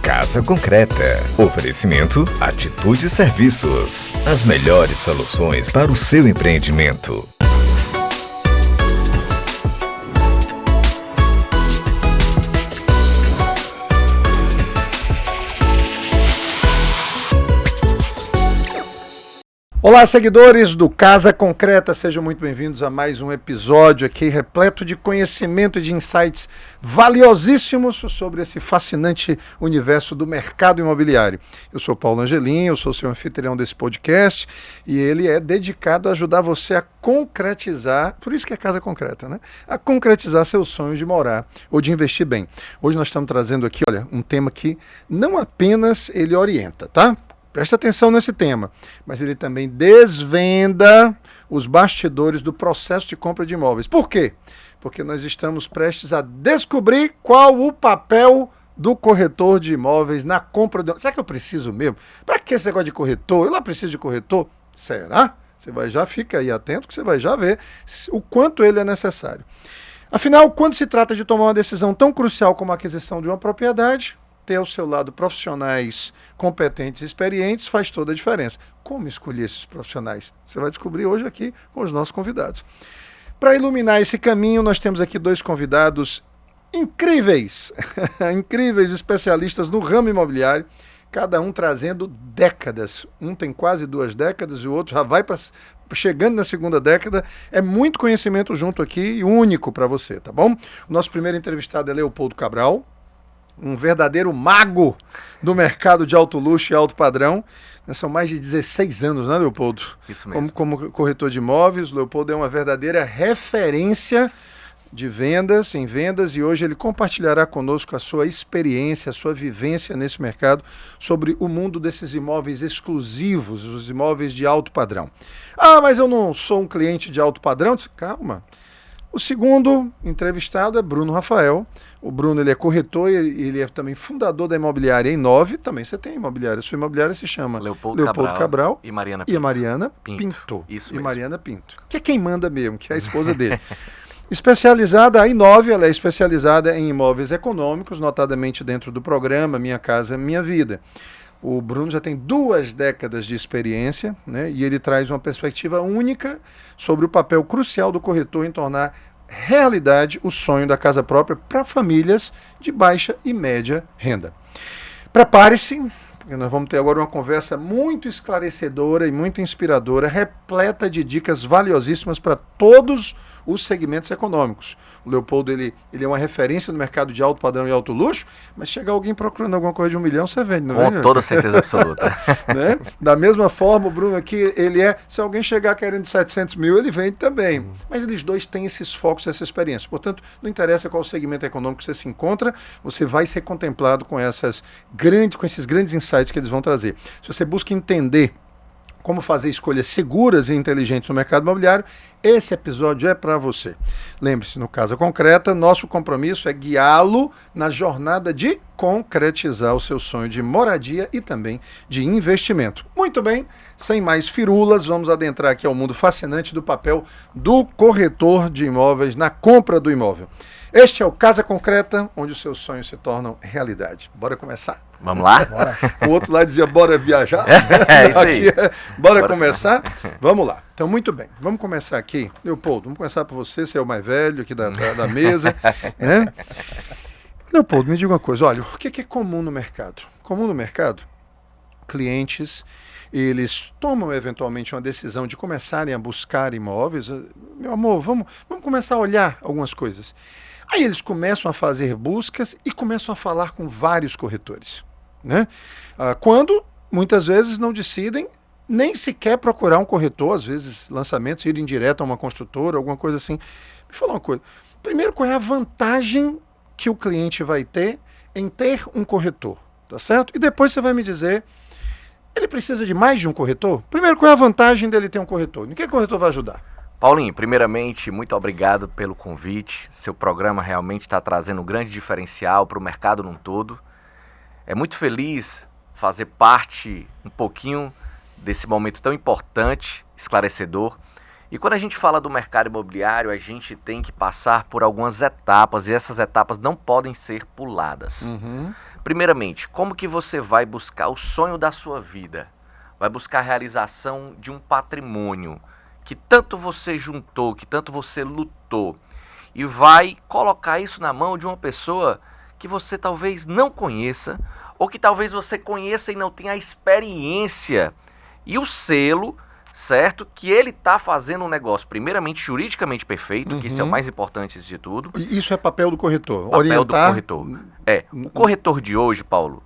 Casa Concreta. Oferecimento Atitude Serviços. As melhores soluções para o seu empreendimento. Olá, seguidores do Casa Concreta, sejam muito bem-vindos a mais um episódio aqui repleto de conhecimento e de insights valiosíssimos sobre esse fascinante universo do mercado imobiliário. Eu sou Paulo Angelim, eu sou seu anfitrião desse podcast e ele é dedicado a ajudar você a concretizar, por isso que é Casa Concreta, né? A concretizar seus sonhos de morar ou de investir bem. Hoje nós estamos trazendo aqui, olha, um tema que não apenas ele orienta, tá? Presta atenção nesse tema, mas ele também desvenda os bastidores do processo de compra de imóveis. Por quê? Porque nós estamos prestes a descobrir qual o papel do corretor de imóveis na compra de... Será que eu preciso mesmo? Para que esse negócio de corretor? Eu lá preciso de corretor? Será? Já fica aí atento que você vai já ver o quanto ele é necessário. Afinal, quando se trata de tomar uma decisão tão crucial como a aquisição de uma propriedade, ter ao seu lado profissionais competentes e experientes faz toda a diferença. Como escolher esses profissionais? Você vai descobrir hoje aqui com os nossos convidados. Para iluminar esse caminho, nós temos aqui dois convidados incríveis, incríveis especialistas no ramo imobiliário, cada um trazendo décadas. Um tem quase 2 décadas e o outro já vai chegando na 2ª década. É muito conhecimento junto aqui e único para você, tá bom? O nosso primeiro entrevistado é Leopoldo Cabral, um verdadeiro mago do mercado de alto luxo e alto padrão. São mais de 16 anos, né, Leopoldo? Isso mesmo. Como corretor de imóveis, o Leopoldo é uma verdadeira referência de vendas, em vendas, e hoje ele compartilhará conosco a sua experiência, a sua vivência nesse mercado, sobre o mundo desses imóveis exclusivos, os imóveis de alto padrão. Ah, mas eu não sou um cliente de alto padrão? Calma. O segundo entrevistado é Bruno Rafael. O Bruno, ele é corretor e ele é também fundador da imobiliária Inove. Também você tem imobiliária. Sua imobiliária se chama Leopoldo Cabral e Mariana Pinto. E Mariana Pinto. Isso e mesmo. Mariana Pinto. Que é quem manda mesmo, que é a esposa dele. Especializada, a Inove, ela é especializada em imóveis econômicos, notadamente dentro do programa Minha Casa Minha Vida. O Bruno já tem 2 décadas de experiência, né, e ele traz uma perspectiva única sobre o papel crucial do corretor em tornar realidade o sonho da casa própria para famílias de baixa e média renda. Prepare-se, porque nós vamos ter agora uma conversa muito esclarecedora e muito inspiradora, repleta de dicas valiosíssimas para todos os segmentos econômicos. O Leopoldo, ele é uma referência no mercado de alto padrão e alto luxo, mas chega alguém procurando alguma coisa de 1 milhão, você vende, não é? Com toda certeza absoluta. Né? Da mesma forma, o Bruno aqui, ele se alguém chegar querendo de 700 mil, ele vende também. Mas eles dois têm esses focos, essa experiência. Portanto, não interessa qual segmento econômico você se encontra, você vai ser contemplado com esses grandes insights que eles vão trazer. Se você busca entender como fazer escolhas seguras e inteligentes no mercado imobiliário, esse episódio é para você. Lembre-se, no Casa Concreta, nosso compromisso é guiá-lo na jornada de concretizar o seu sonho de moradia e também de investimento. Muito bem, sem mais firulas, vamos adentrar aqui ao mundo fascinante do papel do corretor de imóveis na compra do imóvel. Este é o Casa Concreta, onde os seus sonhos se tornam realidade. Bora começar? Vamos lá? Bora. O outro lá dizia, bora viajar? É isso aí. Bora começar? Vamos lá. Então, muito bem. Vamos começar aqui. Leopoldo, vamos começar por você é o mais velho aqui da mesa. Né? Leopoldo, me diga uma coisa. Olha, o que é comum no mercado? Comum no mercado, clientes, eles tomam eventualmente uma decisão de começarem a buscar imóveis. Meu amor, vamos começar a olhar algumas coisas. Aí eles começam a fazer buscas e começam a falar com vários corretores, né? Quando, muitas vezes, não decidem nem sequer procurar um corretor, às vezes lançamentos, irem direto a uma construtora, alguma coisa assim. Me fala uma coisa. Primeiro, qual é a vantagem que o cliente vai ter em ter um corretor, tá certo? E depois você vai me dizer, ele precisa de mais de um corretor? Primeiro, qual é a vantagem dele ter um corretor? Em que o corretor vai ajudar? Paulinho, primeiramente, muito obrigado pelo convite. Seu programa realmente está trazendo um grande diferencial para o mercado num todo. É muito feliz fazer parte um pouquinho desse momento tão importante, esclarecedor. E quando a gente fala do mercado imobiliário, a gente tem que passar por algumas etapas, e essas etapas não podem ser puladas. Primeiramente, como que você vai buscar o sonho da sua vida? Vai buscar a realização de um patrimônio que tanto você juntou, que tanto você lutou, e vai colocar isso na mão de uma pessoa que você talvez não conheça, ou que talvez você conheça e não tenha a experiência e o selo, certo? Que ele está fazendo um negócio, primeiramente, juridicamente perfeito, que isso é o mais importante de tudo. E isso é papel do corretor, Papel orientar... do corretor. O corretor de hoje, Paulo,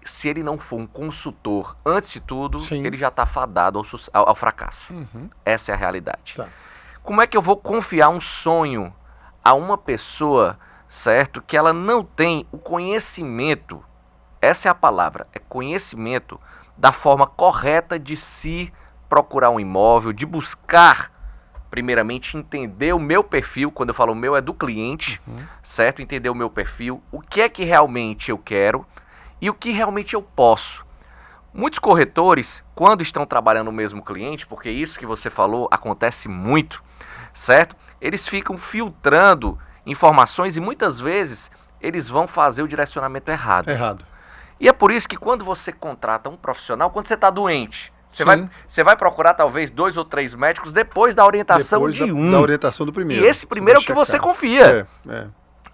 se ele não for um consultor, antes de tudo, Sim. ele já está fadado ao fracasso. Essa é a realidade. Tá. Como é que eu vou confiar um sonho a uma pessoa, certo, que ela não tem o conhecimento, essa é a palavra, é conhecimento da forma correta de se procurar um imóvel, de buscar, primeiramente, entender o meu perfil, quando eu falo o meu é do cliente, certo? Entender o meu perfil, o que é que realmente eu quero e o que realmente eu posso. Muitos corretores, quando estão trabalhando o mesmo cliente, porque isso que você falou acontece muito, certo? Eles ficam filtrando informações e muitas vezes eles vão fazer o direcionamento errado. E é por isso que quando você contrata um profissional, quando você está doente, você vai procurar talvez 2 ou 3 médicos depois da orientação da orientação do primeiro. E esse primeiro é o que você confia.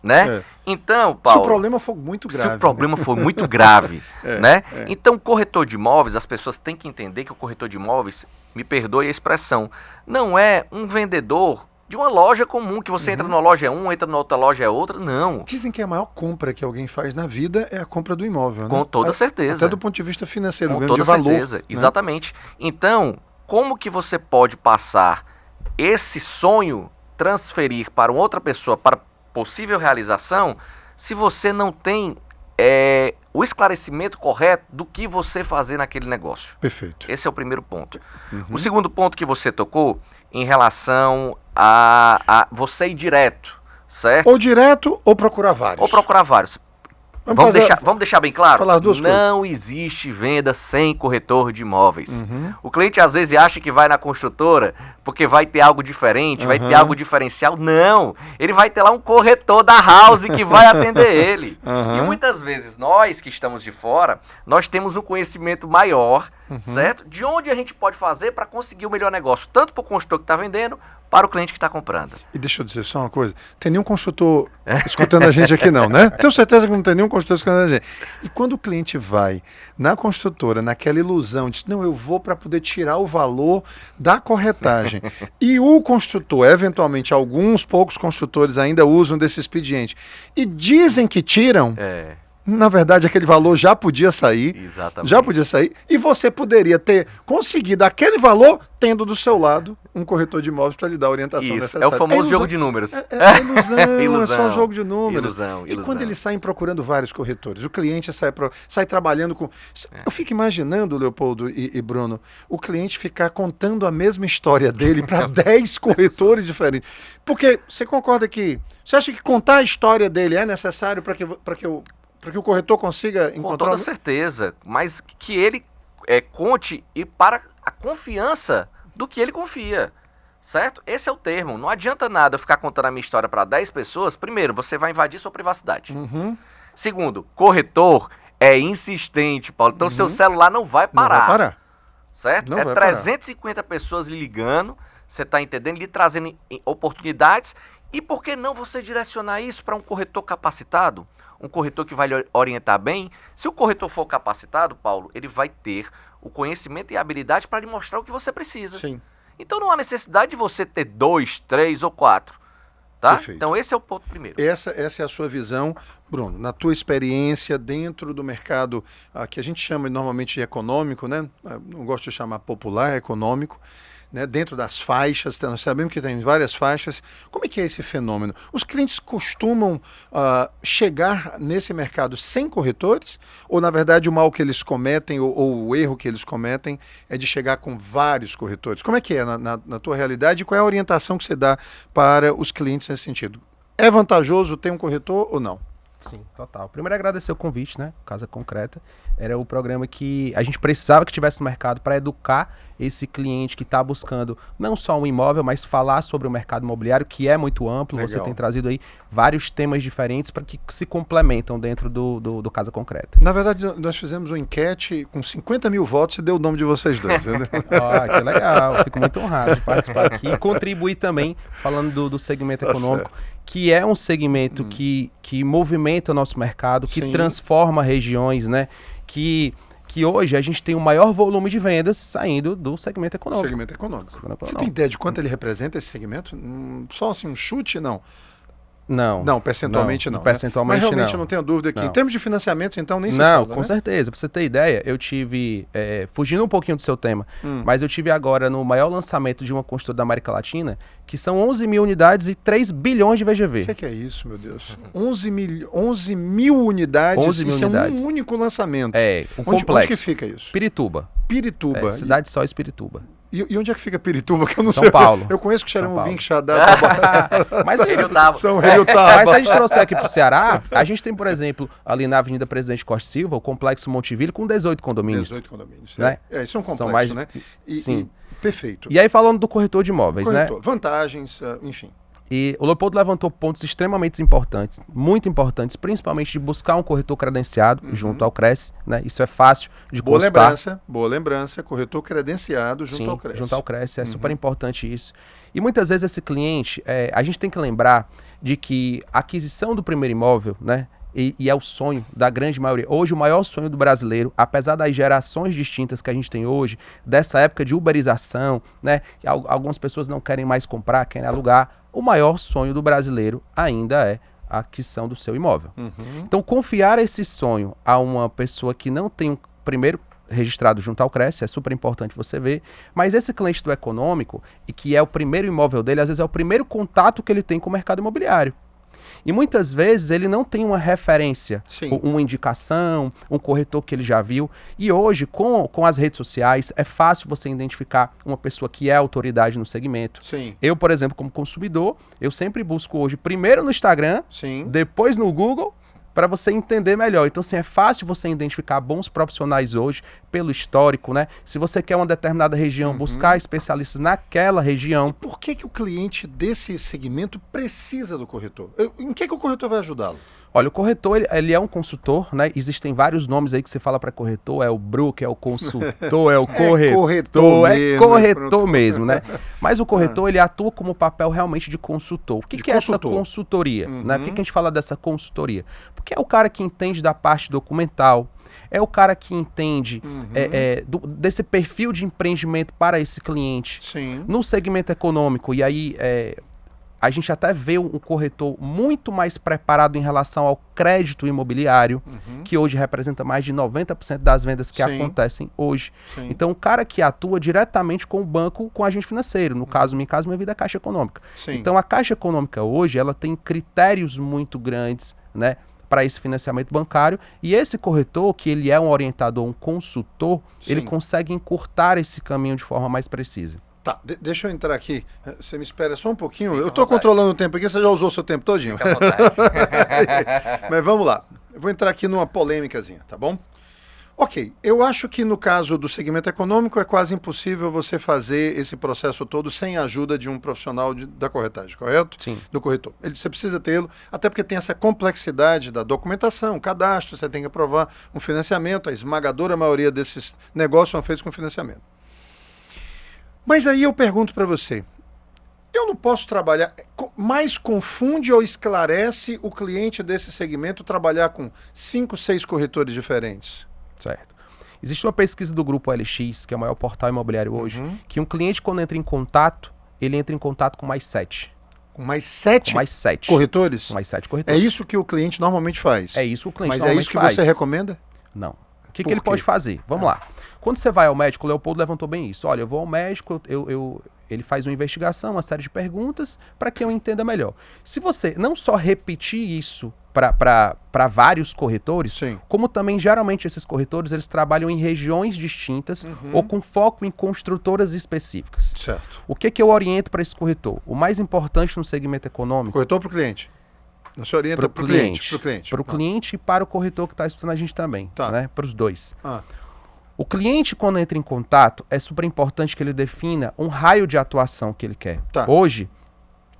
Né? Então, Paulo, se o problema for muito grave. Se o problema for muito grave, né? Então, o corretor de imóveis, as pessoas têm que entender que o corretor de imóveis, me perdoe a expressão, não é um vendedor de uma loja comum, que você entra numa loja é um, entra na outra loja é outra, não. Dizem que a maior compra que alguém faz na vida é a compra do imóvel, né? Com toda certeza. Até do ponto de vista financeiro, com toda de valor. Certeza, né? Exatamente. Então, como que você pode passar esse sonho, transferir para uma outra pessoa, para possível realização, se você não tem o esclarecimento correto do que você fazer naquele negócio? Perfeito. Esse é o primeiro ponto. O segundo ponto que você tocou, em relação a você ir direto, certo? Ou direto ou procurar vários. Vamos deixar bem claro? Falar duas coisas. Não existe venda sem corretor de imóveis. O cliente às vezes acha que vai na construtora porque vai ter algo diferente, vai ter algo diferencial. Não! Ele vai ter lá um corretor da house que vai atender ele. E muitas vezes nós que estamos de fora, nós temos um conhecimento maior, certo? De onde a gente pode fazer para conseguir o melhor negócio, tanto para o construtor que está vendendo, para o cliente que está comprando. E deixa eu dizer só uma coisa, tem nenhum construtor escutando a gente aqui não, né? Tenho certeza que não tem nenhum construtor escutando a gente. E quando o cliente vai na construtora, naquela ilusão de, não, eu vou para poder tirar o valor da corretagem, e o construtor, eventualmente alguns poucos construtores ainda usam desse expediente, e dizem que tiram... Na verdade, aquele valor já podia sair. Exatamente. Já podia sair. E você poderia ter conseguido aquele valor tendo do seu lado um corretor de imóveis para lhe dar a orientação necessária. É o famoso jogo de números. É ilusão, é só um jogo de números. Ilusão. E quando eles saem procurando vários corretores, o cliente sai trabalhando com... Eu fico imaginando, Leopoldo e Bruno, o cliente ficar contando a mesma história dele para 10 corretores diferentes. Porque você concorda que... Você acha que contar a história dele é necessário para que o corretor consiga encontrar... Com toda certeza, mas que ele conte e para a confiança do que ele confia, certo? Esse é o termo. Não adianta nada eu ficar contando a minha história para 10 pessoas. Primeiro, você vai invadir sua privacidade. Segundo, corretor é insistente, Paulo. Então, seu celular não vai parar. Não vai parar. Certo? Não vai 350 pessoas lhe ligando, você está entendendo? Lhe trazendo oportunidades. E por que não você direcionar isso para um corretor capacitado? Um corretor que vai lhe orientar bem. Se o corretor for capacitado, Paulo, ele vai ter o conhecimento e a habilidade para lhe mostrar o que você precisa. Sim. Então não há necessidade de você ter 2, 3 ou 4. Tá? Perfeito. Então esse é o ponto primeiro. Essa é a sua visão, Bruno, na tua experiência dentro do mercado que a gente chama normalmente de econômico, né? Não gosto de chamar popular, é econômico. Né, dentro das faixas, nós sabemos que tem várias faixas. Como é que é esse fenômeno? Os clientes costumam chegar nesse mercado sem corretores? Ou, na verdade, o mal que eles cometem, ou o erro que eles cometem, é de chegar com vários corretores? Como é que é na tua realidade? E qual é a orientação que você dá para os clientes nesse sentido? É vantajoso ter um corretor ou não? Sim, total. Primeiro, agradecer o convite, né? Casa Concreta. Era o programa que a gente precisava que tivesse no mercado para educar esse cliente que está buscando não só um imóvel, mas falar sobre o mercado imobiliário, que é muito amplo. Legal. Você tem trazido aí vários temas diferentes para que se complementam dentro do Casa Concreta. Na verdade, nós fizemos uma enquete com 50 mil votos e deu o nome de vocês dois. Entendeu? Que legal. Fico muito honrado de participar aqui e contribuir também falando do segmento econômico, que é um segmento que movimenta o nosso mercado, que Sim. transforma regiões, né? Que hoje a gente tem o maior volume de vendas saindo do segmento econômico. Segmento econômico. Você tem ideia de quanto ele representa esse segmento? Só assim, um chute, não. Não, percentualmente não. Percentualmente Mas realmente não. não tenho dúvida aqui. Não. Em termos de financiamentos, então, nem se Não, fala, com né? certeza. Pra você ter ideia, eu tive, fugindo um pouquinho do seu tema, mas eu tive agora no maior lançamento de uma construtora da América Latina, que são 11 mil unidades e 3 bilhões de VGV. O que é isso, meu Deus? 11 mil unidades, 11 mil isso unidades. É um único lançamento. Complexo. Onde que fica isso? Pirituba. Pirituba. Cidade só Espirituba. E onde é que fica Pirituba? Que eu não São sei. Paulo. Eu conheço que São Xaramubim, Paulo. que Xadá, Mas São Heriotaba. Mas se a gente trouxer aqui pro Ceará, a gente tem, por exemplo, ali na Avenida Presidente Costa Silva, o Complexo Montevideo com 18 condomínios. 18 condomínios. Né? Isso é um complexo, São mais... né? Sim. Perfeito. E aí falando do corretor de imóveis, Corretor, né? vantagens, enfim. E o Leopoldo levantou pontos extremamente importantes, muito importantes, principalmente de buscar um corretor credenciado junto ao CRES, né? Isso é fácil de consultar. Boa lembrança, corretor credenciado junto ao CRES. Junto ao CRES, é super importante isso. E muitas vezes esse cliente, a gente tem que lembrar de que a aquisição do primeiro imóvel, né? E é o sonho da grande maioria. Hoje o maior sonho do brasileiro, apesar das gerações distintas que a gente tem hoje, dessa época de uberização, né? Algumas pessoas não querem mais comprar, querem alugar. O maior sonho do brasileiro ainda é a aquisição do seu imóvel. Então confiar esse sonho a uma pessoa que não tem um primeiro registrado junto ao CRES, é super importante você ver, mas esse cliente do econômico, e que é o primeiro imóvel dele, às vezes é o primeiro contato que ele tem com o mercado imobiliário. E muitas vezes ele não tem uma referência, uma indicação, um corretor que ele já viu. E hoje, com as redes sociais, é fácil você identificar uma pessoa que é autoridade no segmento. Sim. Eu, por exemplo, como consumidor, eu sempre busco hoje primeiro no Instagram, depois no Google, para você entender melhor. Então, assim, é fácil você identificar bons profissionais hoje pelo histórico, né? Se você quer uma determinada região, buscar especialistas naquela região. E por que o cliente desse segmento precisa do corretor? Em que o corretor vai ajudá-lo? Olha, o corretor, ele é um consultor, né? Existem vários nomes aí que você fala para corretor, é o broker, é o consultor, é o corretor mesmo, né? Mas o corretor, ele atua como papel realmente de consultor. O que é essa consultoria? Né? Por que a gente fala dessa consultoria? Porque é o cara que entende da parte documental, é o cara que entende desse perfil de empreendimento para esse cliente. Sim. No segmento econômico, e aí a gente até vê um corretor muito mais preparado em relação ao crédito imobiliário, que hoje representa mais de 90% das vendas que acontecem hoje. Sim. Então, o cara que atua diretamente com o banco, com o agente financeiro, no caso, minha vida, é a Caixa Econômica. Sim. Então, a Caixa Econômica hoje, ela tem critérios muito grandes, né, para esse financiamento bancário, e esse corretor, que ele é um orientador, um consultor, ele consegue encurtar esse caminho de forma mais precisa. Tá, deixa eu entrar aqui. Você me espera só um pouquinho. Eu estou controlando o tempo aqui, você já usou o seu tempo todinho. Fica à vontade. Mas vamos lá. Eu vou entrar aqui numa polêmicazinha, tá bom? Ok, eu acho que no caso do segmento econômico é quase impossível você fazer esse processo todo sem a ajuda de um profissional da corretagem, correto? Sim. Do corretor. Você precisa tê-lo, até porque tem essa complexidade da documentação, cadastro, você tem que aprovar um financiamento, a esmagadora maioria desses negócios são feitos com financiamento. Mas aí eu pergunto para você, eu não posso trabalhar, mais confunde ou esclarece o cliente desse segmento trabalhar com 5, 6 corretores diferentes? Certo. Existe uma pesquisa do Grupo LX, que é o maior portal imobiliário hoje, que um cliente, quando entra em contato, ele entra em contato com mais 7. Com mais 7? Com mais 7. Corretores? Com mais 7 É corretores. isso que o cliente normalmente faz? É isso que o cliente Mas normalmente é isso que faz. você recomenda? Não. O que Por ele quê? pode fazer? Vamos lá. Quando você vai ao médico, o Leopoldo levantou bem isso. Olha, eu vou ao médico, ele faz uma investigação, uma série de perguntas para que eu entenda melhor. Se você não só repetir isso para vários corretores, como também geralmente esses corretores eles trabalham em regiões distintas ou com foco em construtoras específicas. Certo. O que eu oriento para esse corretor? O mais importante no segmento econômico... Corretor para o cliente? Você orienta para o cliente? Para o cliente. Para o cliente e para o corretor que está estudando a gente também, né? Para os dois. O cliente, quando entra em contato, é super importante que ele defina um raio de atuação que ele quer. Tá. Hoje,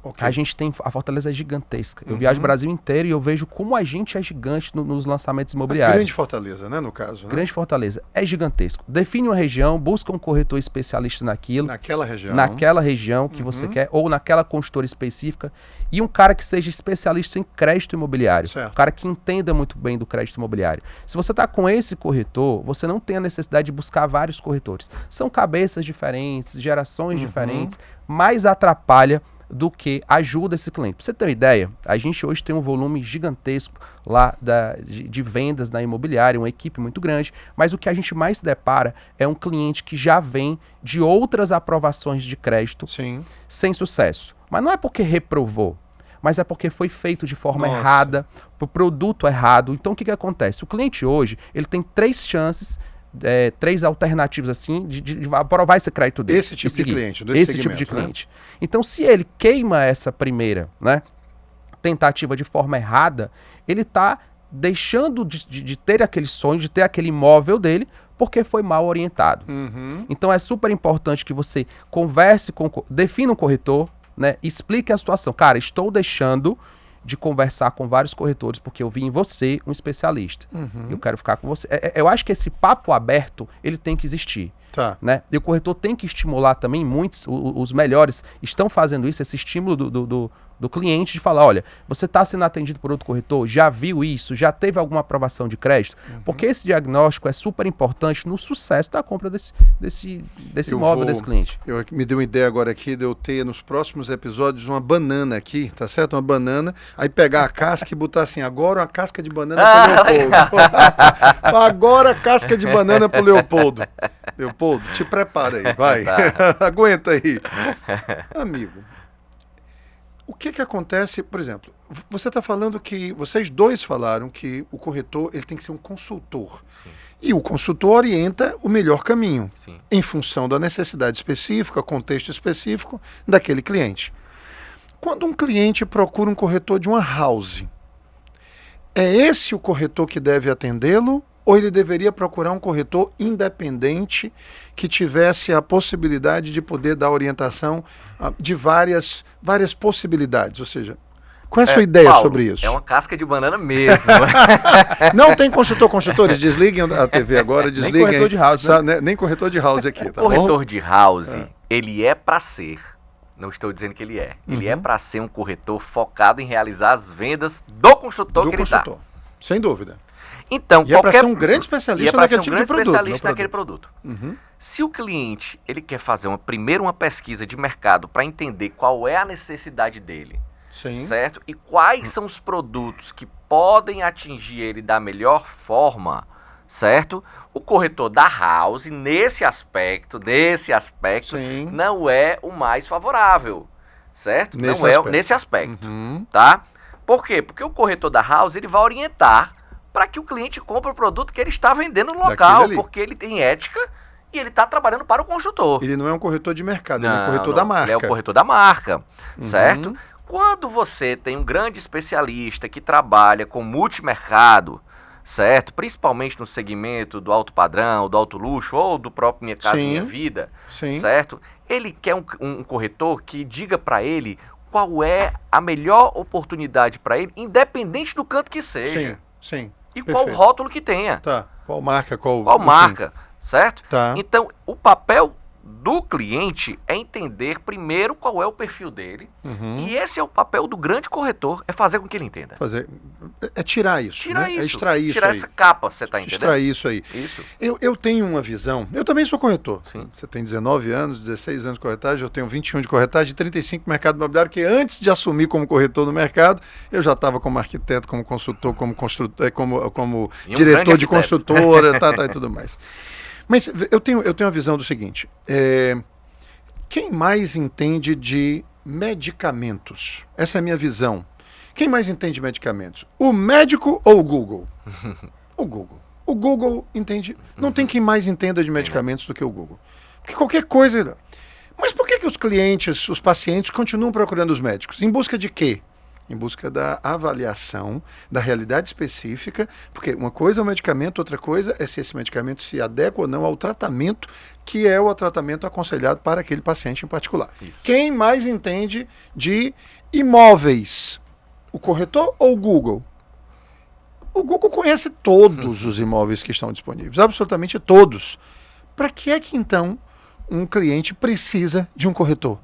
Ok. a gente tem... A Fortaleza é gigantesca. Eu viajo o Brasil inteiro e eu vejo como a gente é gigante nos lançamentos A imobiliários. grande Fortaleza, né, no caso. Né? Grande Fortaleza é gigantesco. Define uma região, busca um corretor especialista naquilo, Naquela região. naquela região que você quer, ou naquela consultora específica, e um cara que seja especialista em crédito imobiliário. Certo. Um cara que entenda muito bem do crédito imobiliário. Se você está com esse corretor, você não tem a necessidade de buscar vários corretores. São cabeças diferentes, gerações diferentes, mais atrapalha do que ajuda esse cliente. Pra você ter uma ideia, a gente hoje tem um volume gigantesco lá de vendas na imobiliária, uma equipe muito grande, mas o que a gente mais se depara é um cliente que já vem de outras aprovações de crédito Sim. sem sucesso. Mas não é porque reprovou, mas é porque foi feito de forma Nossa. errada, pro produto errado. Então o que acontece? O cliente hoje, ele tem 3 chances, 3 alternativas assim, de aprovar esse crédito dele. Esse tipo e seguir. de cliente, desse Esse tipo segmento, de né? cliente. Então, se ele queima essa primeira, né, tentativa de forma errada, ele está deixando de ter aquele sonho, de ter aquele imóvel dele, porque foi mal orientado. Uhum. Então, é super importante que você converse defina um corretor, né, explique a situação. Cara, estou deixando de conversar com vários corretores porque eu vi em você um especialista. Eu quero ficar com você. Eu acho que esse papo aberto, ele tem que existir. Tá. Né? E o corretor tem que estimular também, muitos, os melhores estão fazendo isso, esse estímulo do cliente de falar, olha, você está sendo atendido por outro corretor, já viu isso, já teve alguma aprovação de crédito? Porque esse diagnóstico é super importante no sucesso da compra desse imóvel, desse cliente. Me deu uma ideia agora aqui de eu ter nos próximos episódios uma banana aqui, tá certo? Uma banana, aí pegar a casca e botar assim, agora uma casca de banana pro Leopoldo. Agora a casca de banana pro Leopoldo. Leopoldo, te prepara aí, vai. Aguenta aí. Amigo, o que acontece, por exemplo, você está falando que, vocês dois falaram que o corretor ele tem que ser um consultor. Sim. E o consultor orienta o melhor caminho, Sim. em função da necessidade específica, contexto específico daquele cliente. Quando um cliente procura um corretor de uma house, é esse o corretor que deve atendê-lo? Ou ele deveria procurar um corretor independente que tivesse a possibilidade de poder dar orientação de várias possibilidades? Ou seja, qual é a sua ideia Paulo, sobre isso? É uma casca de banana mesmo. Não tem consultores, desliguem a TV agora, desliguem. Nem corretor de house, né? Nem corretor de house aqui, O tá corretor bom? de house, ele é para ser, não estou dizendo que ele é, ele é para ser um corretor focado em realizar as vendas do construtor que ele está. Sem dúvida. Então, E é para ser um grande especialista naquele tipo de produto. especialista naquele produto. Uhum. Se o cliente ele quer fazer primeiro uma pesquisa de mercado para entender qual é a necessidade dele, Sim. certo? E quais são os produtos que podem atingir ele da melhor forma, certo? O corretor da house, nesse aspecto, Sim. não é o mais favorável, certo? Nesse não é aspecto. nesse aspecto, Uhum. tá? Por quê? Porque o corretor da house ele vai orientar para que o cliente compre o produto que ele está vendendo no Daquele local, ali. porque ele tem ética e ele está trabalhando para o construtor. Ele não é um corretor de mercado, ele é um corretor da marca. Ele é o corretor da marca, Uhum. certo? Quando você tem um grande especialista que trabalha com multimercado, certo? Principalmente no segmento do alto padrão, do alto luxo ou do próprio Minha Casa Sim. Minha Vida, Sim. certo? Ele quer um corretor que diga para ele qual é a melhor oportunidade para ele, independente do canto que seja. Sim. E Perfeito. qual rótulo que tenha. Tá. Qual marca? Qual Qual enfim. marca, certo? Tá. Então, o papel do cliente é entender primeiro qual é o perfil dele. Uhum. E esse é o papel do grande corretor, é fazer com que ele entenda. É tirar isso. Tirar né? isso. É extrair isso tirar aí. essa capa, você tá entendendo? Extrair isso aí. Isso. Eu tenho uma visão. Eu também sou corretor. Sim. Você tem 19 anos, 16 anos de corretagem, eu tenho 21 de corretagem e 35 no mercado imobiliário, que antes de assumir como corretor no mercado, eu já estava como arquiteto, como consultor, como construtor, como E um diretor grande de arquiteto. construtora, e tudo mais. Mas eu tenho a visão do seguinte: quem mais entende de medicamentos? Essa é a minha visão. Quem mais entende de medicamentos? O médico ou o Google? O Google. O Google entende. Não tem quem mais entenda de medicamentos do que o Google. Porque qualquer coisa. Mas por que os clientes, os pacientes, continuam procurando os médicos? Em busca de quê? em busca da avaliação da realidade específica, porque uma coisa é o medicamento, outra coisa é se esse medicamento se adequa ou não ao tratamento, que é o tratamento aconselhado para aquele paciente em particular. Isso. Quem mais entende de imóveis? O corretor ou o Google? O Google conhece todos os imóveis que estão disponíveis, absolutamente todos. Para que é que então um cliente precisa de um corretor?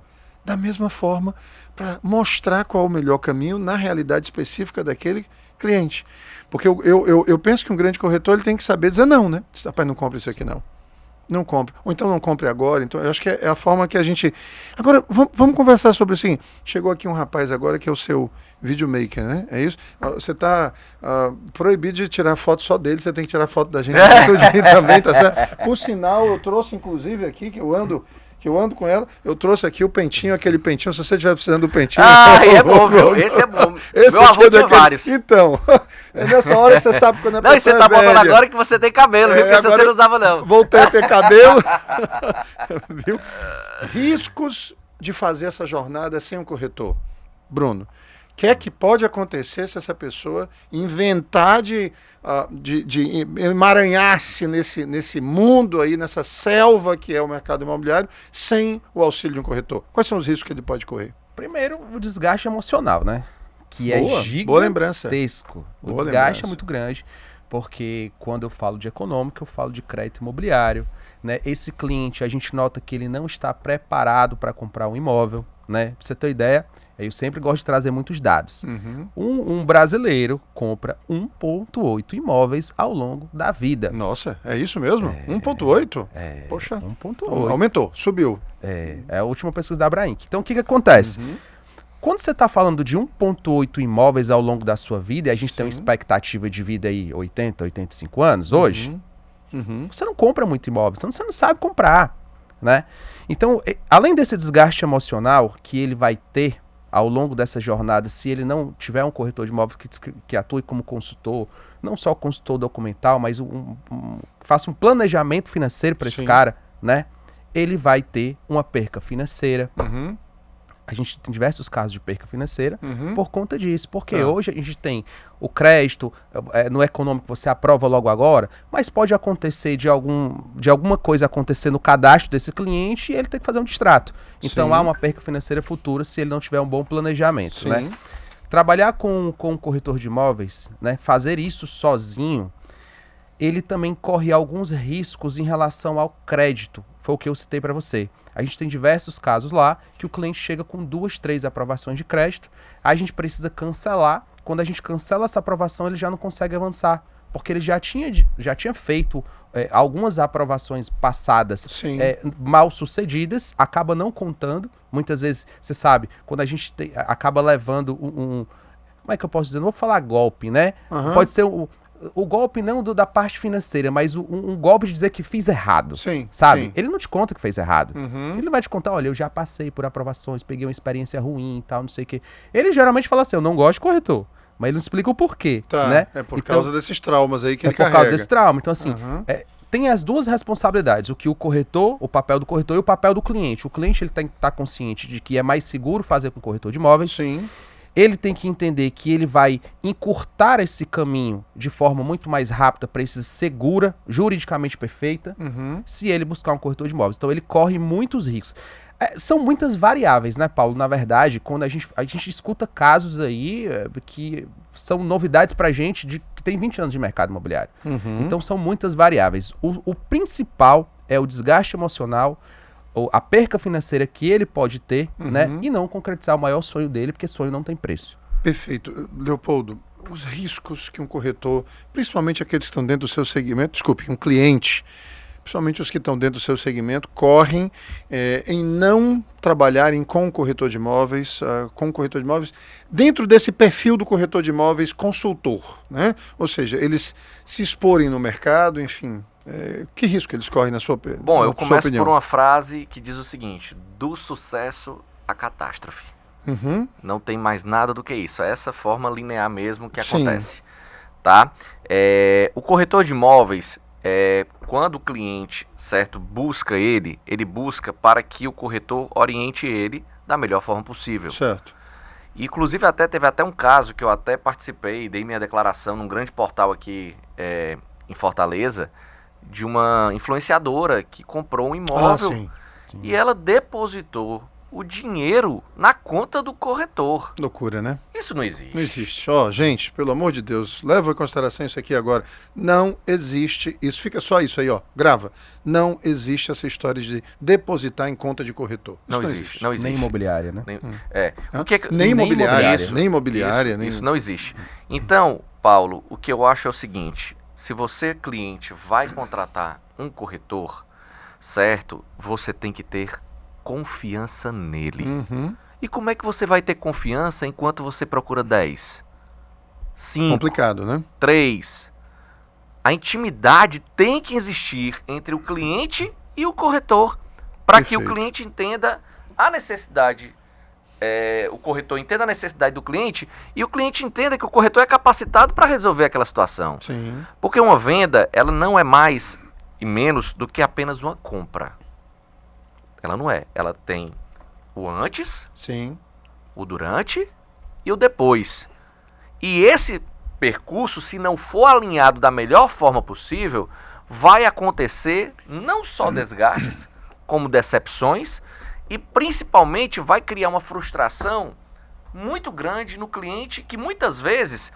Da mesma forma, para mostrar qual é o melhor caminho na realidade específica daquele cliente. Porque eu penso que um grande corretor ele tem que saber dizer não, né? Rapaz, não compre isso aqui não. Não compre. Ou então não compre agora. Então, eu acho que é a forma que a gente... Agora, vamos conversar sobre o seguinte. Chegou aqui um rapaz agora que é o seu videomaker, né? É isso? Você está proibido de tirar foto só dele, você tem que tirar foto da gente também, tá certo? Por sinal, eu trouxe inclusive aqui, que eu ando com ela, eu trouxe aqui o pentinho, aquele pentinho, se você estiver precisando do pentinho... É bom, viu? Esse é bom. Esse Meu avô tinha daquele... vários. Então, é nessa hora que você sabe quando a Não, e você pessoa tá é botando velha. agora que você tem cabelo, viu? Porque agora você não usava, não. Voltei a ter cabelo. Viu? Riscos de fazer essa jornada sem um corretor. Bruno, o que é que pode acontecer se essa pessoa inventar de emaranhar-se nesse mundo aí, nessa selva que é o mercado imobiliário, sem o auxílio de um corretor? Quais são os riscos que ele pode correr? Primeiro, o desgaste emocional, né? Que Boa, é gigantesco. boa lembrança. O Boa desgaste lembrança. é muito grande, porque quando eu falo de econômica, eu falo de crédito imobiliário, né? Esse cliente, a gente nota que ele não está preparado para comprar um imóvel, né? Pra você ter ideia, eu sempre gosto de trazer muitos dados. Uhum. Um brasileiro compra 1,8 imóveis ao longo da vida. Nossa, é isso mesmo? 1,8? Poxa, 1,8. aumentou, subiu. É a última pesquisa da Abrainc. Então, o que acontece? Quando você está falando de 1,8 imóveis ao longo da sua vida, e a gente tem uma expectativa de vida aí 80, 85 anos hoje, você não compra muito imóvel, você não sabe comprar, né? Então, além desse desgaste emocional que ele vai ter ao longo dessa jornada, se ele não tiver um corretor de imóvel que atue como consultor, não só consultor documental, mas faça um planejamento financeiro para esse cara, né? Ele vai ter uma perca financeira. A gente tem diversos casos de perca financeira por conta disso. Porque hoje a gente tem o crédito, no econômico você aprova logo agora, mas pode acontecer de alguma coisa acontecer no cadastro desse cliente e ele tem que fazer um distrato. Então há uma perca financeira futura se ele não tiver um bom planejamento. Né? Trabalhar com um corretor de imóveis, né, fazer isso sozinho, ele também corre alguns riscos em relação ao crédito. Foi o que eu citei para você. A gente tem diversos casos lá que o cliente chega com 2, 3 aprovações de crédito, a gente precisa cancelar. Quando a gente cancela essa aprovação, ele já não consegue avançar, porque ele já tinha feito algumas aprovações passadas mal sucedidas, acaba não contando. Muitas vezes, você sabe, quando a gente acaba levando como é que eu posso dizer? Não vou falar golpe, né? Pode ser o golpe não da parte financeira, mas um golpe de dizer que fiz errado, sabe? Ele não te conta que fez errado. Ele vai te contar, olha, eu já passei por aprovações, peguei uma experiência ruim e tal, não sei o quê. Ele geralmente fala assim, eu não gosto de corretor, mas ele não explica o porquê, né? É por causa desses traumas aí que ele carrega. É por causa desse trauma. Então, assim, tem as duas responsabilidades, o papel do corretor e o papel do cliente. O cliente ele tem que estar consciente de que é mais seguro fazer com corretor de imóveis. Ele tem que entender que ele vai encurtar esse caminho de forma muito mais rápida, precisa segura, juridicamente perfeita, se ele buscar um corretor de imóveis. Então ele corre muitos riscos. São muitas variáveis, né, Paulo? Na verdade, quando a gente escuta casos aí que são novidades pra gente que tem 20 anos de mercado imobiliário. Então são muitas variáveis. O principal é o desgaste emocional, a perca financeira que ele pode ter, né? E não concretizar o maior sonho dele, porque sonho não tem preço. Perfeito. Leopoldo, os riscos que um corretor, principalmente aqueles que estão dentro do seu segmento, um cliente, principalmente os que estão dentro do seu segmento, correm em não trabalharem com o corretor de imóveis, dentro desse perfil do corretor de imóveis consultor, né? Ou seja, eles se exporem no mercado, enfim... que risco eles correm na sua opinião? Bom, eu começo por uma frase que diz o seguinte: do sucesso à catástrofe. Não tem mais nada do que isso. É essa forma linear mesmo que acontece. Tá? O corretor de imóveis, quando o cliente, certo, busca ele busca para que o corretor oriente ele da melhor forma possível. Certo. Inclusive teve até um caso que eu até participei, dei minha declaração num grande portal aqui em Fortaleza, de uma influenciadora que comprou um imóvel sim. e ela depositou o dinheiro na conta do corretor. Loucura, né? Isso não existe. Não existe. Ó, gente, pelo amor de Deus, leva em consideração isso aqui agora. Não existe isso. Fica só isso aí, ó. Grava. Não existe essa história de depositar em conta de corretor. Isso Não existe. Nem imobiliária, né? Nem imobiliária. Isso, nem imobiliária. Isso, nem... isso não existe. Então, Paulo, o que eu acho é o seguinte: se você, cliente, vai contratar um corretor, certo? Você tem que ter confiança nele. Uhum. E como é que você vai ter confiança enquanto você procura 10? 5, Complicado, né? 3. A intimidade tem que existir entre o cliente e o corretor, para que o Perfeito. cliente entenda a necessidade, o corretor entenda a necessidade do cliente e o cliente entenda que o corretor é capacitado para resolver aquela situação. Sim. Porque uma venda, ela não é mais e menos do que apenas uma compra. Ela não é. Ela tem o antes, Sim. o durante e o depois. E esse percurso, se não for alinhado da melhor forma possível, vai acontecer não só desgastes, como decepções e principalmente vai criar uma frustração muito grande no cliente que muitas vezes,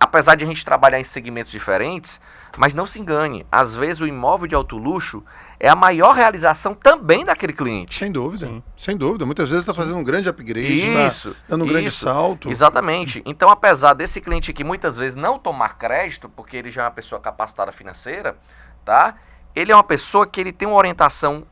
apesar de a gente trabalhar em segmentos diferentes, mas não se engane, às vezes o imóvel de alto luxo é a maior realização também daquele cliente. Sem dúvida. Sim. Sem dúvida. Muitas vezes está fazendo um grande upgrade, Isso, dando um grande isso, salto. Exatamente. Então, apesar desse cliente aqui muitas vezes não tomar crédito, porque ele já é uma pessoa capacitada financeira, tá? Ele é uma pessoa que ele tem uma orientação,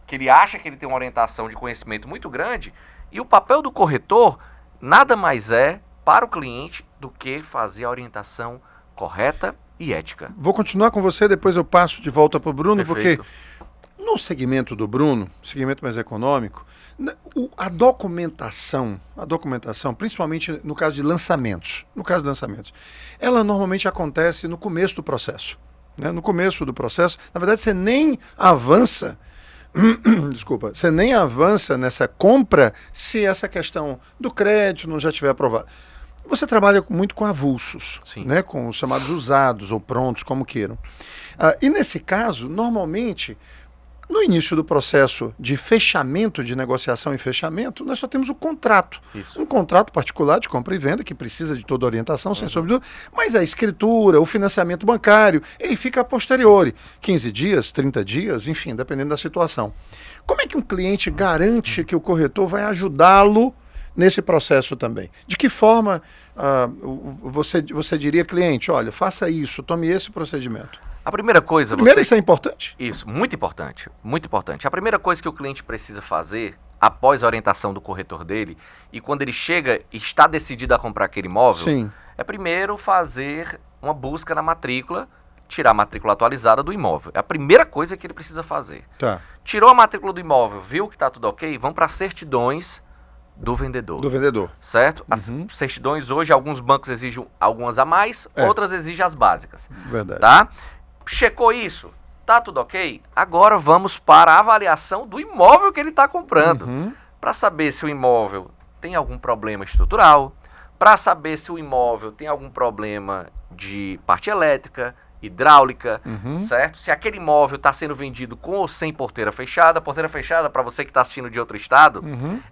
que ele acha que ele tem uma orientação de conhecimento muito grande, e o papel do corretor nada mais é para o cliente do que fazer a orientação correta e ética. Vou continuar com você, depois eu passo de volta para o Bruno, Perfeito. porque no segmento do Bruno, segmento mais econômico, a documentação, principalmente no caso de lançamentos, ela normalmente acontece no começo do processo. Né? No começo do processo, na verdade, você nem avança, você nem avança nessa compra se essa questão do crédito não já estiver aprovada. Você trabalha muito com avulsos, né? Com os chamados usados ou prontos, como queiram. E nesse caso, normalmente, no início do processo de fechamento, de negociação e fechamento, nós só temos o contrato. Isso. Um contrato particular de compra e venda, que precisa de toda orientação, sem sombra de dúvida, mas a escritura, o financiamento bancário, ele fica a posteriori. 15 dias, 30 dias, enfim, dependendo da situação. Como é que um cliente garante que o corretor vai ajudá-lo nesse processo também? De que forma você diria, cliente, olha, faça isso, tome esse procedimento? A primeira coisa... Primeiro, isso é importante? Isso, muito importante, muito importante. A primeira coisa que o cliente precisa fazer, após a orientação do corretor dele, e quando ele chega e está decidido a comprar aquele imóvel, Sim. é primeiro fazer uma busca na matrícula, tirar a matrícula atualizada do imóvel. É a primeira coisa que ele precisa fazer. Tá. Tirou a matrícula do imóvel, viu que está tudo ok, vamos para certidões do vendedor. Do vendedor. Certo? As certidões hoje, alguns bancos exigem algumas a mais, outras exigem as básicas. Verdade. Tá? Checou isso? Tá tudo ok? Agora vamos para a avaliação do imóvel que ele está comprando. Para saber se o imóvel tem algum problema estrutural, para saber se o imóvel tem algum problema de parte elétrica, hidráulica, certo? Se aquele imóvel está sendo vendido com ou sem porteira fechada. Porteira fechada, para você que está assistindo de outro estado,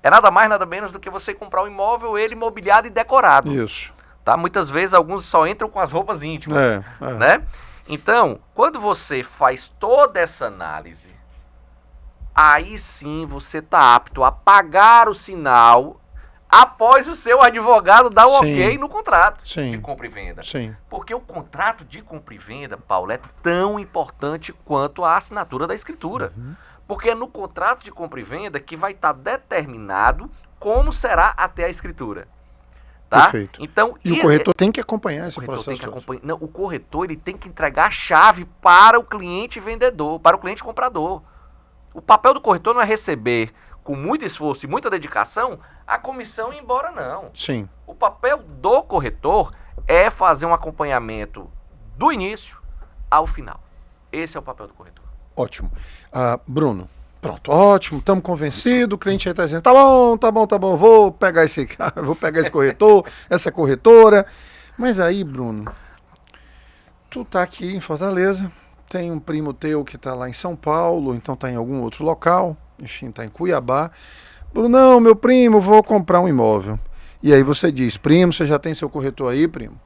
é nada mais, nada menos do que você comprar um imóvel, ele mobiliado e decorado. Isso. Tá? Muitas vezes alguns só entram com as roupas íntimas, né? Então, quando você faz toda essa análise, aí sim você está apto a pagar o sinal após o seu advogado dar o ok no contrato de compra e venda. Sim. Porque o contrato de compra e venda, Paulo, é tão importante quanto a assinatura da escritura. Porque é no contrato de compra e venda que vai estar determinado como será até a escritura. Tá? Perfeito. Então, E o corretor tem que acompanhar esse processo. Não, o corretor ele tem que entregar a chave para o cliente vendedor, para o cliente comprador. O papel do corretor não é receber com muito esforço e muita dedicação a comissão e ir embora, não. Sim. O papel do corretor é fazer um acompanhamento do início ao final. Esse é o papel do corretor. Ótimo. Bruno, Pronto, ótimo, estamos convencidos, o cliente aí está dizendo, tá bom, vou pegar esse corretor, essa corretora. Mas aí, Bruno, tu tá aqui em Fortaleza, tem um primo teu que está lá em São Paulo, então está em algum outro local, enfim, está em Cuiabá. Bruno, não, meu primo, vou comprar um imóvel. E aí você diz, primo, você já tem seu corretor aí, primo?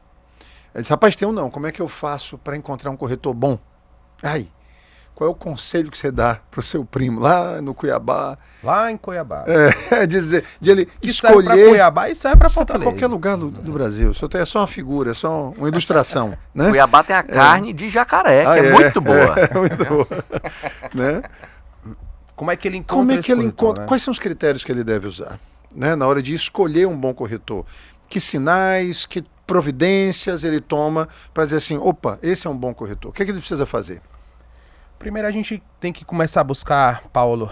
Ele diz, rapaz, tem um não, como é que eu faço para encontrar um corretor bom? Aí, qual é o conselho que você dá para o seu primo lá no Cuiabá? Lá em Cuiabá. De ele Que escolher... serve para Cuiabá e serve para Fortaleza. Qualquer lugar do Brasil. É só uma figura, é só uma ilustração. Né? Cuiabá tem a carne de jacaré, que é muito boa. É muito boa. Né? Como é que ele encontra esse corretor, né? Quais são os critérios que ele deve usar, né, na hora de escolher um bom corretor? Que sinais, que providências ele toma para dizer assim, opa, esse é um bom corretor. O que ele precisa fazer? Primeiro a gente tem que começar a buscar, Paulo,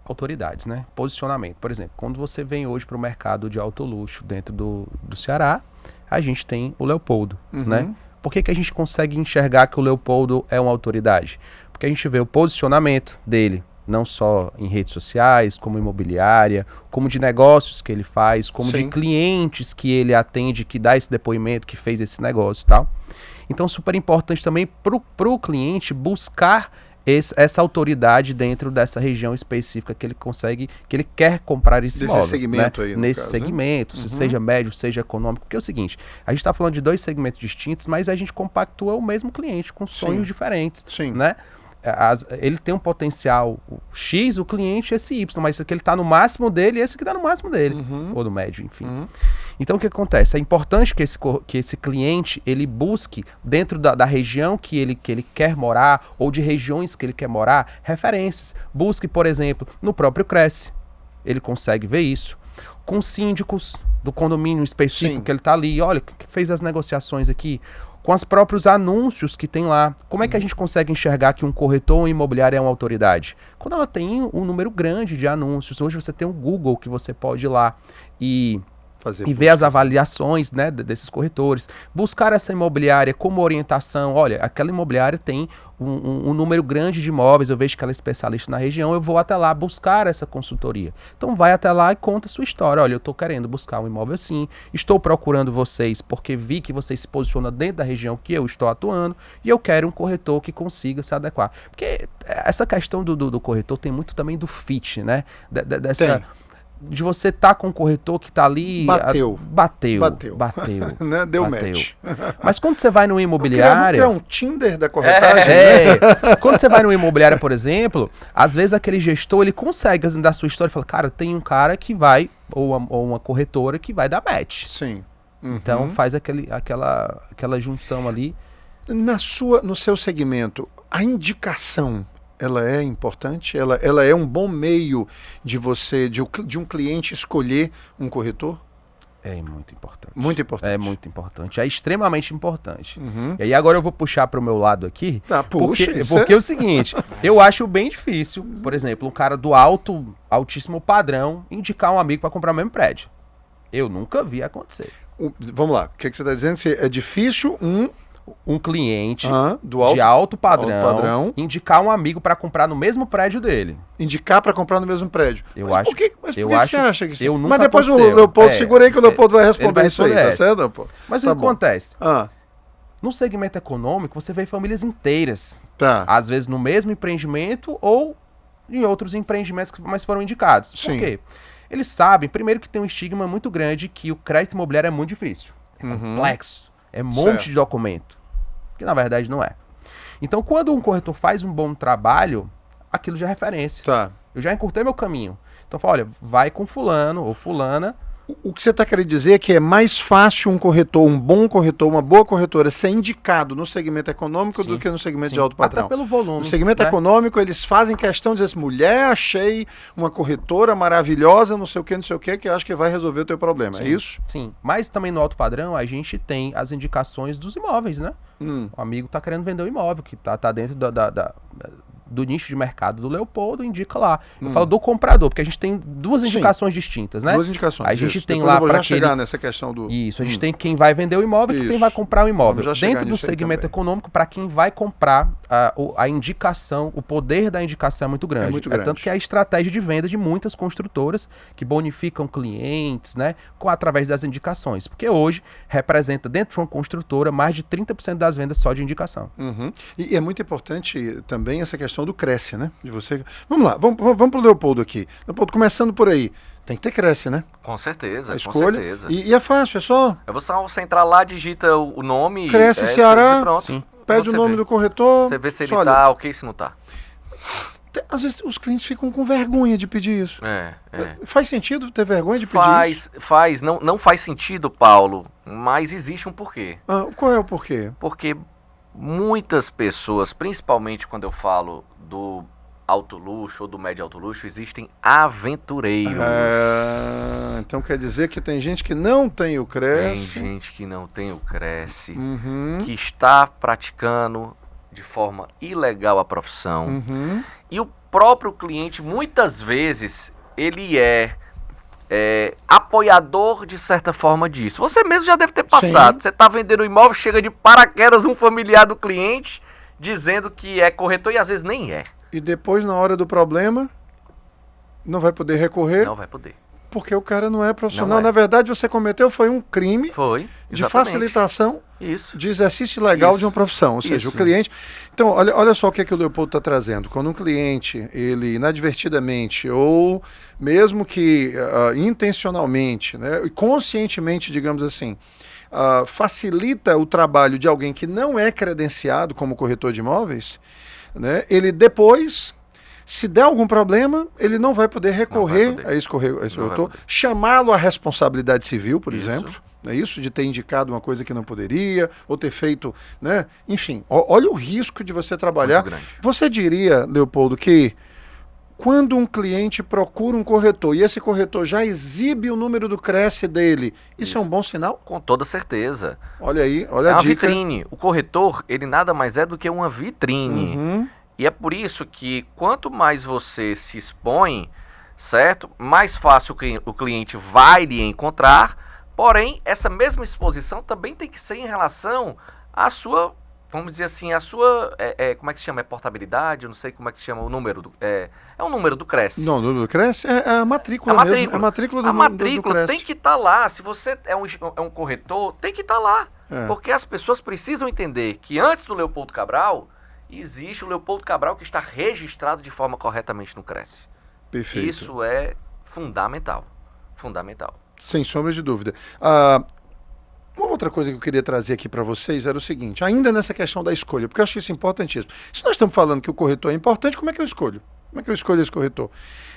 autoridades, né? Posicionamento. Por exemplo, quando você vem hoje para o mercado de alto luxo dentro do Ceará, a gente tem o Leopoldo, né? Por que a gente consegue enxergar que o Leopoldo é uma autoridade? Porque a gente vê o posicionamento dele, não só em redes sociais, como imobiliária, como de negócios que ele faz, como de clientes que ele atende, que dá esse depoimento, que fez esse negócio e tal. Então, super importante também pro cliente buscar essa autoridade dentro dessa região específica que ele consegue, que ele quer comprar esse imóvel. Nesse segmento, né? Aí, nesse caso, segmento, né? Seja médio, seja econômico. Porque é o seguinte, a gente está falando de dois segmentos distintos, mas a gente compactua o mesmo cliente com sonhos diferentes, né? Ele tem um potencial X, o cliente esse Y, mas esse aqui ele está no máximo dele e esse que está no máximo dele, ou no médio, enfim. Então o que acontece? É importante que esse cliente ele busque dentro da região que ele quer morar ou de regiões que ele quer morar, referências. Busque, por exemplo, no próprio Cresce, ele consegue ver isso. Com síndicos do condomínio específico que ele está ali, olha, que fez as negociações aqui, com os próprios anúncios que tem lá. Como é que a gente consegue enxergar que um corretor ou imobiliário é uma autoridade? Quando ela tem um número grande de anúncios. Hoje você tem um Google que você pode ir lá e ver as avaliações, né, desses corretores. Buscar essa imobiliária como orientação. Olha, aquela imobiliária tem um número grande de imóveis, eu vejo que ela é especialista na região, eu vou até lá buscar essa consultoria. Então vai até lá e conta a sua história. Olha, eu estou querendo buscar um imóvel assim, estou procurando vocês porque vi que vocês se posicionam dentro da região que eu estou atuando e eu quero um corretor que consiga se adequar. Porque essa questão do corretor tem muito também do fit, né? De você estar com um corretor que está ali... Bateu. Né? Deu match. Mas quando você vai no imobiliário... Vou criar um Tinder da corretagem. Quando você vai no imobiliário, por exemplo, às vezes aquele gestor, ele consegue dar sua história e fala, cara, tem um cara que vai, ou uma corretora que vai dar match. Sim. Então faz aquela junção ali. No seu segmento, a indicação... ela é importante? Ela é um bom meio de um cliente escolher um corretor? É muito importante. Muito importante. É muito importante. É extremamente importante. E aí agora eu vou puxar para o meu lado aqui. Porque é o seguinte, eu acho bem difícil, por exemplo, um cara do altíssimo padrão indicar um amigo para comprar o mesmo prédio. Eu nunca vi acontecer. Vamos lá, o que você está dizendo? É difícil um cliente de alto padrão indicar um amigo para comprar no mesmo prédio dele. Indicar para comprar no mesmo prédio. Por que você acha que isso? Mas depois o Leopoldo, segura aí que o Leopoldo vai responder isso aí, tá certo, Leopoldo? Mas o que acontece? No segmento econômico, você vê famílias inteiras. Às vezes no mesmo empreendimento ou em outros empreendimentos que mais foram indicados. Por quê? Eles sabem, primeiro, que tem um estigma muito grande que o crédito imobiliário é muito difícil. É complexo. É um monte de documento, que na verdade não é. Então, quando um corretor faz um bom trabalho, aquilo já é referência. Eu já encurtei meu caminho. Então, fala, olha, vai com fulano ou fulana. O que você está querendo dizer é que é mais fácil um corretor, um bom corretor, uma boa corretora ser indicado no segmento econômico do que no segmento de alto padrão. Até pelo volume. No segmento econômico, eles fazem questão de dizer assim, mulher, achei uma corretora maravilhosa, não sei o que eu acho que vai resolver o teu problema. É isso? Sim. Mas também no alto padrão, a gente tem as indicações dos imóveis, né? O amigo está querendo vender um imóvel, que tá dentro do nicho de mercado do Leopoldo, indica lá. Eu falo do comprador, porque a gente tem duas indicações distintas, né? Duas indicações. A gente tem depois lá eu vou para já chegar nessa questão do... Isso, a gente tem quem vai vender o imóvel e quem vai comprar o imóvel. Dentro do segmento econômico, para quem vai comprar, a indicação, o poder da indicação é muito grande. Tanto que é a estratégia de venda de muitas construtoras que bonificam clientes, né, através das indicações. Porque hoje representa, dentro de uma construtora, mais de 30% das vendas só de indicação. E é muito importante também essa questão do Cresce, né? De você... Vamos lá, vamos pro Leopoldo aqui. Leopoldo, começando por aí. Tem que ter Cresce, né? Com certeza, a escolha. Com certeza. E é fácil, é só... Você entrar lá, digita o nome... Cresce Ceará, pronto. Pede o nome do corretor... Você vê se ele tá ok, se não tá. Às vezes os clientes ficam com vergonha de pedir isso. Faz sentido ter vergonha de pedir isso? Faz. Não faz sentido, Paulo, mas existe um porquê. Qual é o porquê? Porque muitas pessoas, principalmente quando eu falo do alto luxo ou do médio alto luxo, existem aventureiros. Então quer dizer que tem gente que não tem o Cresce. Tem gente que não tem o Cresce, que está praticando de forma ilegal a profissão. E o próprio cliente, muitas vezes, ele é apoiador de certa forma disso. Você mesmo já deve ter passado. Sim. Você está vendendo um imóvel, chega de paraquedas um familiar do cliente dizendo que é corretor e às vezes nem é. E depois, na hora do problema, não vai poder recorrer? Não vai poder. Porque o cara não é profissional. Na verdade, você cometeu um crime de facilitação de exercício ilegal de uma profissão. Ou seja, o cliente... Então, olha só o que o Leopoldo está trazendo. Quando um cliente, ele inadvertidamente, ou mesmo que intencionalmente, né, e conscientemente, digamos assim, facilita o trabalho de alguém que não é credenciado como corretor de imóveis, né, ele depois... Se der algum problema, ele não vai poder recorrer a esse corretor, chamá-lo à responsabilidade civil, por exemplo, não é isso? De ter indicado uma coisa que não poderia, ou ter feito, né? Enfim, olha o risco de você trabalhar. Você diria, Leopoldo, que quando um cliente procura um corretor e esse corretor já exibe o número do Cresce dele, isso é um bom sinal? Com toda certeza. Olha aí, olha a dica. É uma vitrine. O corretor, ele nada mais é do que uma vitrine. E é por isso que quanto mais você se expõe, certo? Mais fácil o cliente vai lhe encontrar, porém, essa mesma exposição também tem que ser em relação à sua, vamos dizer assim, a sua, como é que se chama? É portabilidade? Eu não sei como é que se chama o número. É o número do Cresce. Não, o número do Cresce é a matrícula mesmo. É a matrícula do matrícula tem que estar lá. Se você é um corretor, tem que estar lá. Porque as pessoas precisam entender que antes do Leopoldo Cabral... existe o Leopoldo Cabral que está registrado de forma corretamente no Cresce. Perfeito. Isso é fundamental. Fundamental. Sem sombra de dúvida. Uma outra coisa que eu queria trazer aqui para vocês era o seguinte, ainda nessa questão da escolha, porque eu acho isso importantíssimo. Se nós estamos falando que o corretor é importante, como é que eu escolho? Como é que eu escolho esse corretor?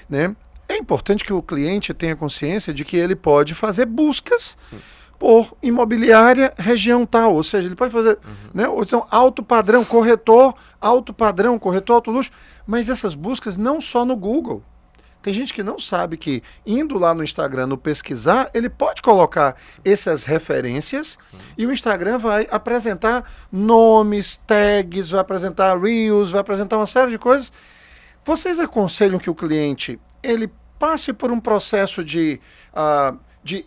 Né? É importante que o cliente tenha consciência de que ele pode fazer buscas por imobiliária região tal, ou seja, ele pode fazer, né, ou então alto padrão, corretor alto luxo, mas essas buscas não só no Google. Tem gente que não sabe que indo lá no Instagram, no pesquisar, ele pode colocar essas referências e o Instagram vai apresentar nomes, tags, vai apresentar reels, vai apresentar uma série de coisas. Vocês aconselham que o cliente, ele passe por um processo de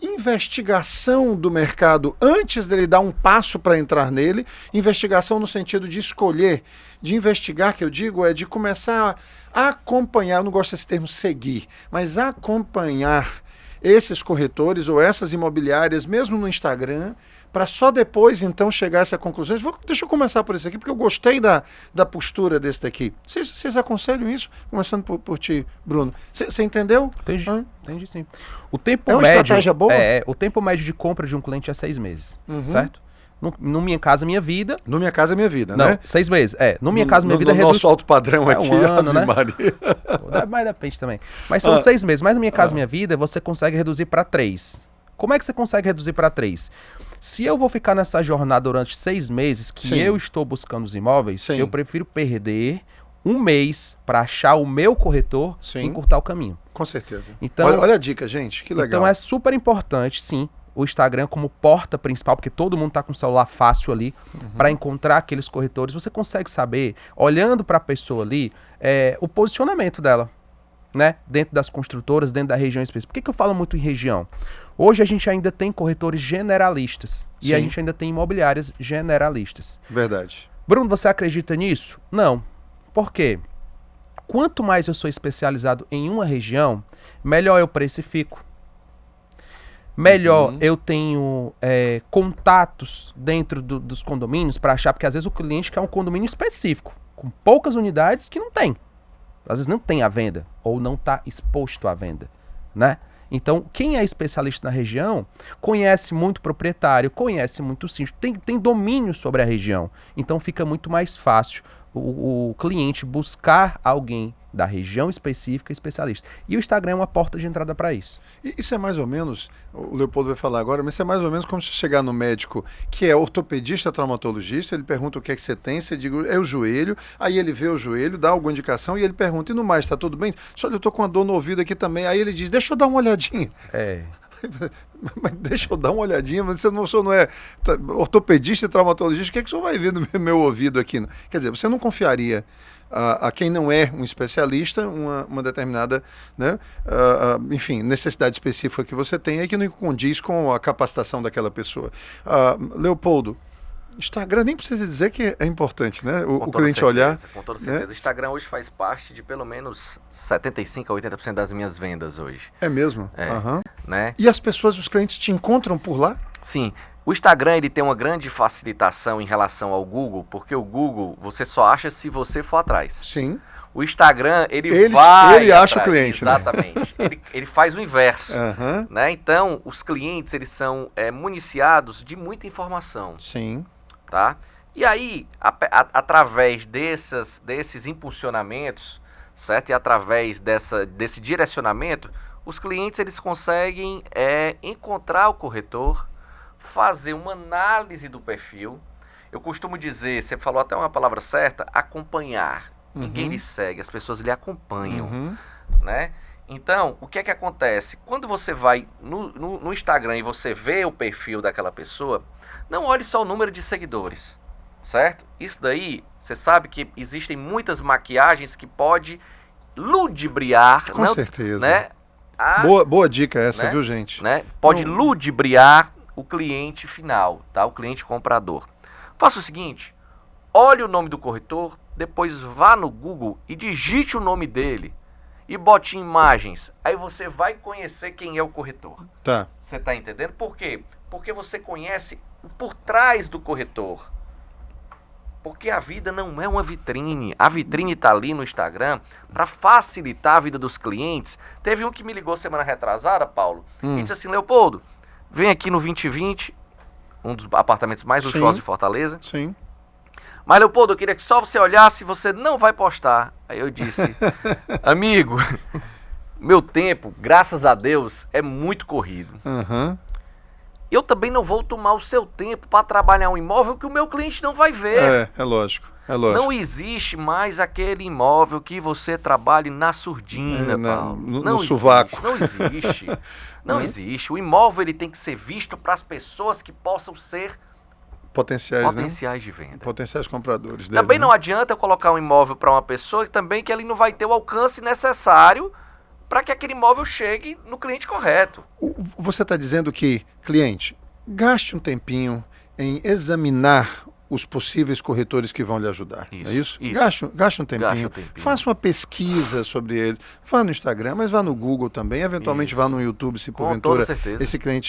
investigação do mercado antes dele dar um passo para entrar nele, investigação no sentido de escolher, de investigar, que eu digo, é de começar a acompanhar, eu não gosto desse termo seguir, mas acompanhar esses corretores ou essas imobiliárias, mesmo no Instagram, para só depois, então, chegar a essa conclusão. Deixa eu começar por esse aqui, porque eu gostei da postura desse daqui. Vocês aconselham isso? Começando por ti, Bruno. Você entendeu? Entendi sim. O tempo uma médio, estratégia boa? O tempo médio de compra de um cliente é 6 meses, certo? No Minha Casa Minha Vida... No Minha Casa Minha Vida, não, né? 6 meses. No Minha Casa Minha Vida... No nosso alto padrão aqui, um ano, né? Maria. Mas depende também. Mas são 6 meses. Mas no Minha Casa Minha Vida, você consegue reduzir para 3. Como é que você consegue reduzir para 3? Se eu vou ficar nessa jornada durante 6 meses que eu estou buscando os imóveis, eu prefiro perder 1 mês para achar o meu corretor e encurtar o caminho. Com certeza. Então, olha a dica, gente, que legal. Então é super importante, sim, o Instagram como porta principal, porque todo mundo está com o celular fácil ali, para encontrar aqueles corretores. Você consegue saber, olhando para a pessoa ali, o posicionamento dela, né? Dentro das construtoras, dentro da região específica. Por que eu falo muito em região? Hoje a gente ainda tem corretores generalistas. Sim. E a gente ainda tem imobiliárias generalistas. Verdade. Bruno, você acredita nisso? Não. Por quê? Quanto mais eu sou especializado em uma região, melhor eu precifico. Melhor eu tenho contatos dentro dos condomínios para achar, porque às vezes o cliente quer um condomínio específico, com poucas unidades que não tem. Às vezes não tem à venda, ou não está exposto à venda, né? Então, quem é especialista na região, conhece muito proprietário, conhece muito síndico, tem domínio sobre a região. Então, fica muito mais fácil o cliente buscar alguém da região específica especialista. E o Instagram é uma porta de entrada para isso. E isso é mais ou menos, o Leopoldo vai falar agora, mas isso é mais ou menos como se chegar no médico que é ortopedista, traumatologista, ele pergunta o que é que você tem, você diz, é o joelho, aí ele vê o joelho, dá alguma indicação e ele pergunta, e no mais, está tudo bem? Só eu estou com uma dor no ouvido aqui também, aí ele diz, deixa eu dar uma olhadinha. Mas deixa eu dar uma olhadinha, mas o senhor não é ortopedista e traumatologista, o que é que o senhor vai ver no meu ouvido aqui? Quer dizer, você não confiaria a quem não é um especialista uma determinada, né, enfim, necessidade específica que você tem e que não condiz com a capacitação daquela pessoa. Leopoldo, Instagram nem precisa dizer que é importante, né? O cliente certeza, olhar. Com toda certeza. Né? O Instagram hoje faz parte de pelo menos 75% a 80% das minhas vendas hoje. É mesmo? Né? E as pessoas, os clientes te encontram por lá? Sim. O Instagram ele tem uma grande facilitação em relação ao Google, porque o Google você só acha se você for atrás. Sim. O Instagram, ele acha o cliente. Exatamente. Né? ele faz o inverso. Uhum. Né? Então, os clientes eles são municiados de muita informação. Sim. Tá? E aí, através desses impulsionamentos, certo? E através desse direcionamento, os clientes eles conseguem encontrar o corretor, fazer uma análise do perfil. Eu costumo dizer, você falou até uma palavra certa, acompanhar. Ninguém lhe segue, as pessoas lhe acompanham, né? Então, o que é que acontece? Quando você vai no Instagram e você vê o perfil daquela pessoa, não olhe só o número de seguidores, certo? Isso daí, você sabe que existem muitas maquiagens que pode ludibriar, com certeza, né? Boa dica essa, né? Viu, gente? Né? Pode ludibriar o cliente final, tá? O cliente comprador. Faça o seguinte, olhe o nome do corretor, depois vá no Google e digite o nome dele e bote imagens. Aí você vai conhecer quem é o corretor. Tá. Você tá entendendo? Por quê? Porque você conhece por trás do corretor. Porque a vida não é uma vitrine. A vitrine tá ali no Instagram para facilitar a vida dos clientes. Teve um que me ligou semana retrasada, Paulo, e disse assim, Leopoldo, vem aqui no 2020, um dos apartamentos mais luxuosos de Fortaleza. Sim. Mas, Leopoldo, eu queria que só você olhasse, você não vai postar. Aí eu disse, amigo, meu tempo, graças a Deus, é muito corrido. Eu também não vou tomar o seu tempo para trabalhar um imóvel que o meu cliente não vai ver. É lógico. É lógico. Não existe mais aquele imóvel que você trabalhe na surdina, Paulo. No sovaco. Não existe. Não existe. O imóvel ele tem que ser visto para as pessoas que possam ser potenciais, né? De venda. Potenciais compradores dele, também não adianta eu colocar um imóvel para uma pessoa também que ele não vai ter o alcance necessário para que aquele imóvel chegue no cliente correto. Você está dizendo que, cliente, gaste um tempinho em examinar os possíveis corretores que vão lhe ajudar. Isso, é isso? isso. Gaste um tempinho. Faça uma pesquisa sobre ele. Vá no Instagram, mas vá no Google também. Eventualmente vá no YouTube, se porventura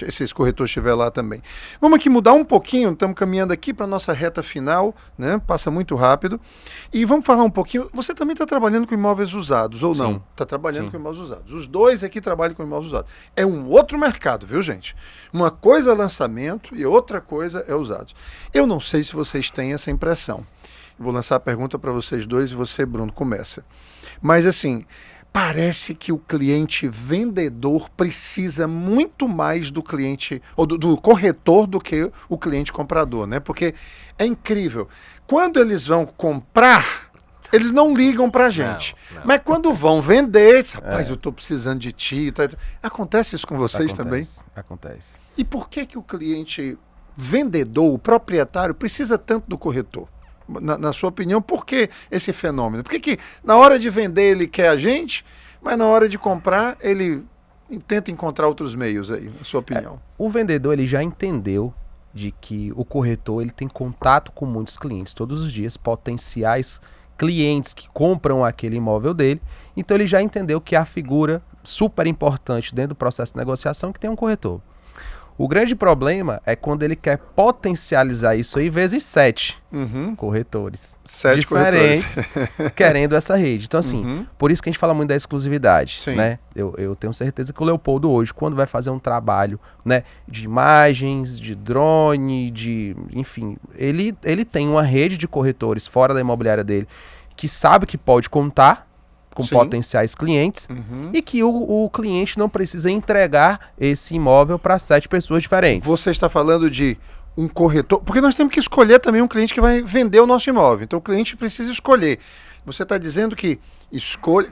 esses corretores estiver lá também. Vamos aqui mudar um pouquinho. Estamos caminhando aqui para a nossa reta final, né? Passa muito rápido. E vamos falar um pouquinho. Você também está trabalhando com imóveis usados, ou não? Está trabalhando com imóveis usados. Os dois aqui trabalham com imóveis usados. É um outro mercado, viu, gente? Uma coisa é lançamento e outra coisa é usados. Eu não sei se vocês têm essa impressão. Vou lançar a pergunta para vocês dois e você, Bruno, começa. Mas assim, parece que o cliente vendedor precisa muito mais do cliente, ou do corretor, do que o cliente comprador, né? Porque é incrível. Quando eles vão comprar, Eles não ligam pra gente. Não. Mas quando vão vender, rapaz, É. eu tô precisando de ti. Acontece isso com vocês também? Acontece. E por que o cliente vendedor, o proprietário, precisa tanto do corretor? Na sua opinião, por que esse fenômeno? Por que na hora de vender ele quer a gente, mas na hora de comprar ele tenta encontrar outros meios aí, na sua opinião? O vendedor ele já entendeu de que o corretor ele tem contato com muitos clientes todos os dias, potenciais clientes que compram aquele imóvel dele, então ele já entendeu que é a figura super importante dentro do processo de negociação que tem um corretor. O grande problema é quando ele quer potencializar isso aí vezes 7 corretores 7 diferentes corretores. querendo essa rede. Então assim, Uhum. por isso que a gente fala muito da exclusividade, Sim. né? Eu tenho certeza que o Leopoldo hoje, quando vai fazer um trabalho, né, de imagens, de drone, enfim, ele tem uma rede de corretores fora da imobiliária dele que sabe que pode contar com Sim. potenciais clientes Uhum. e que o cliente não precisa entregar esse imóvel para 7 pessoas diferentes. Você está falando de um corretor, porque nós temos que escolher também um cliente que vai vender o nosso imóvel. Então o cliente precisa escolher. Você está dizendo que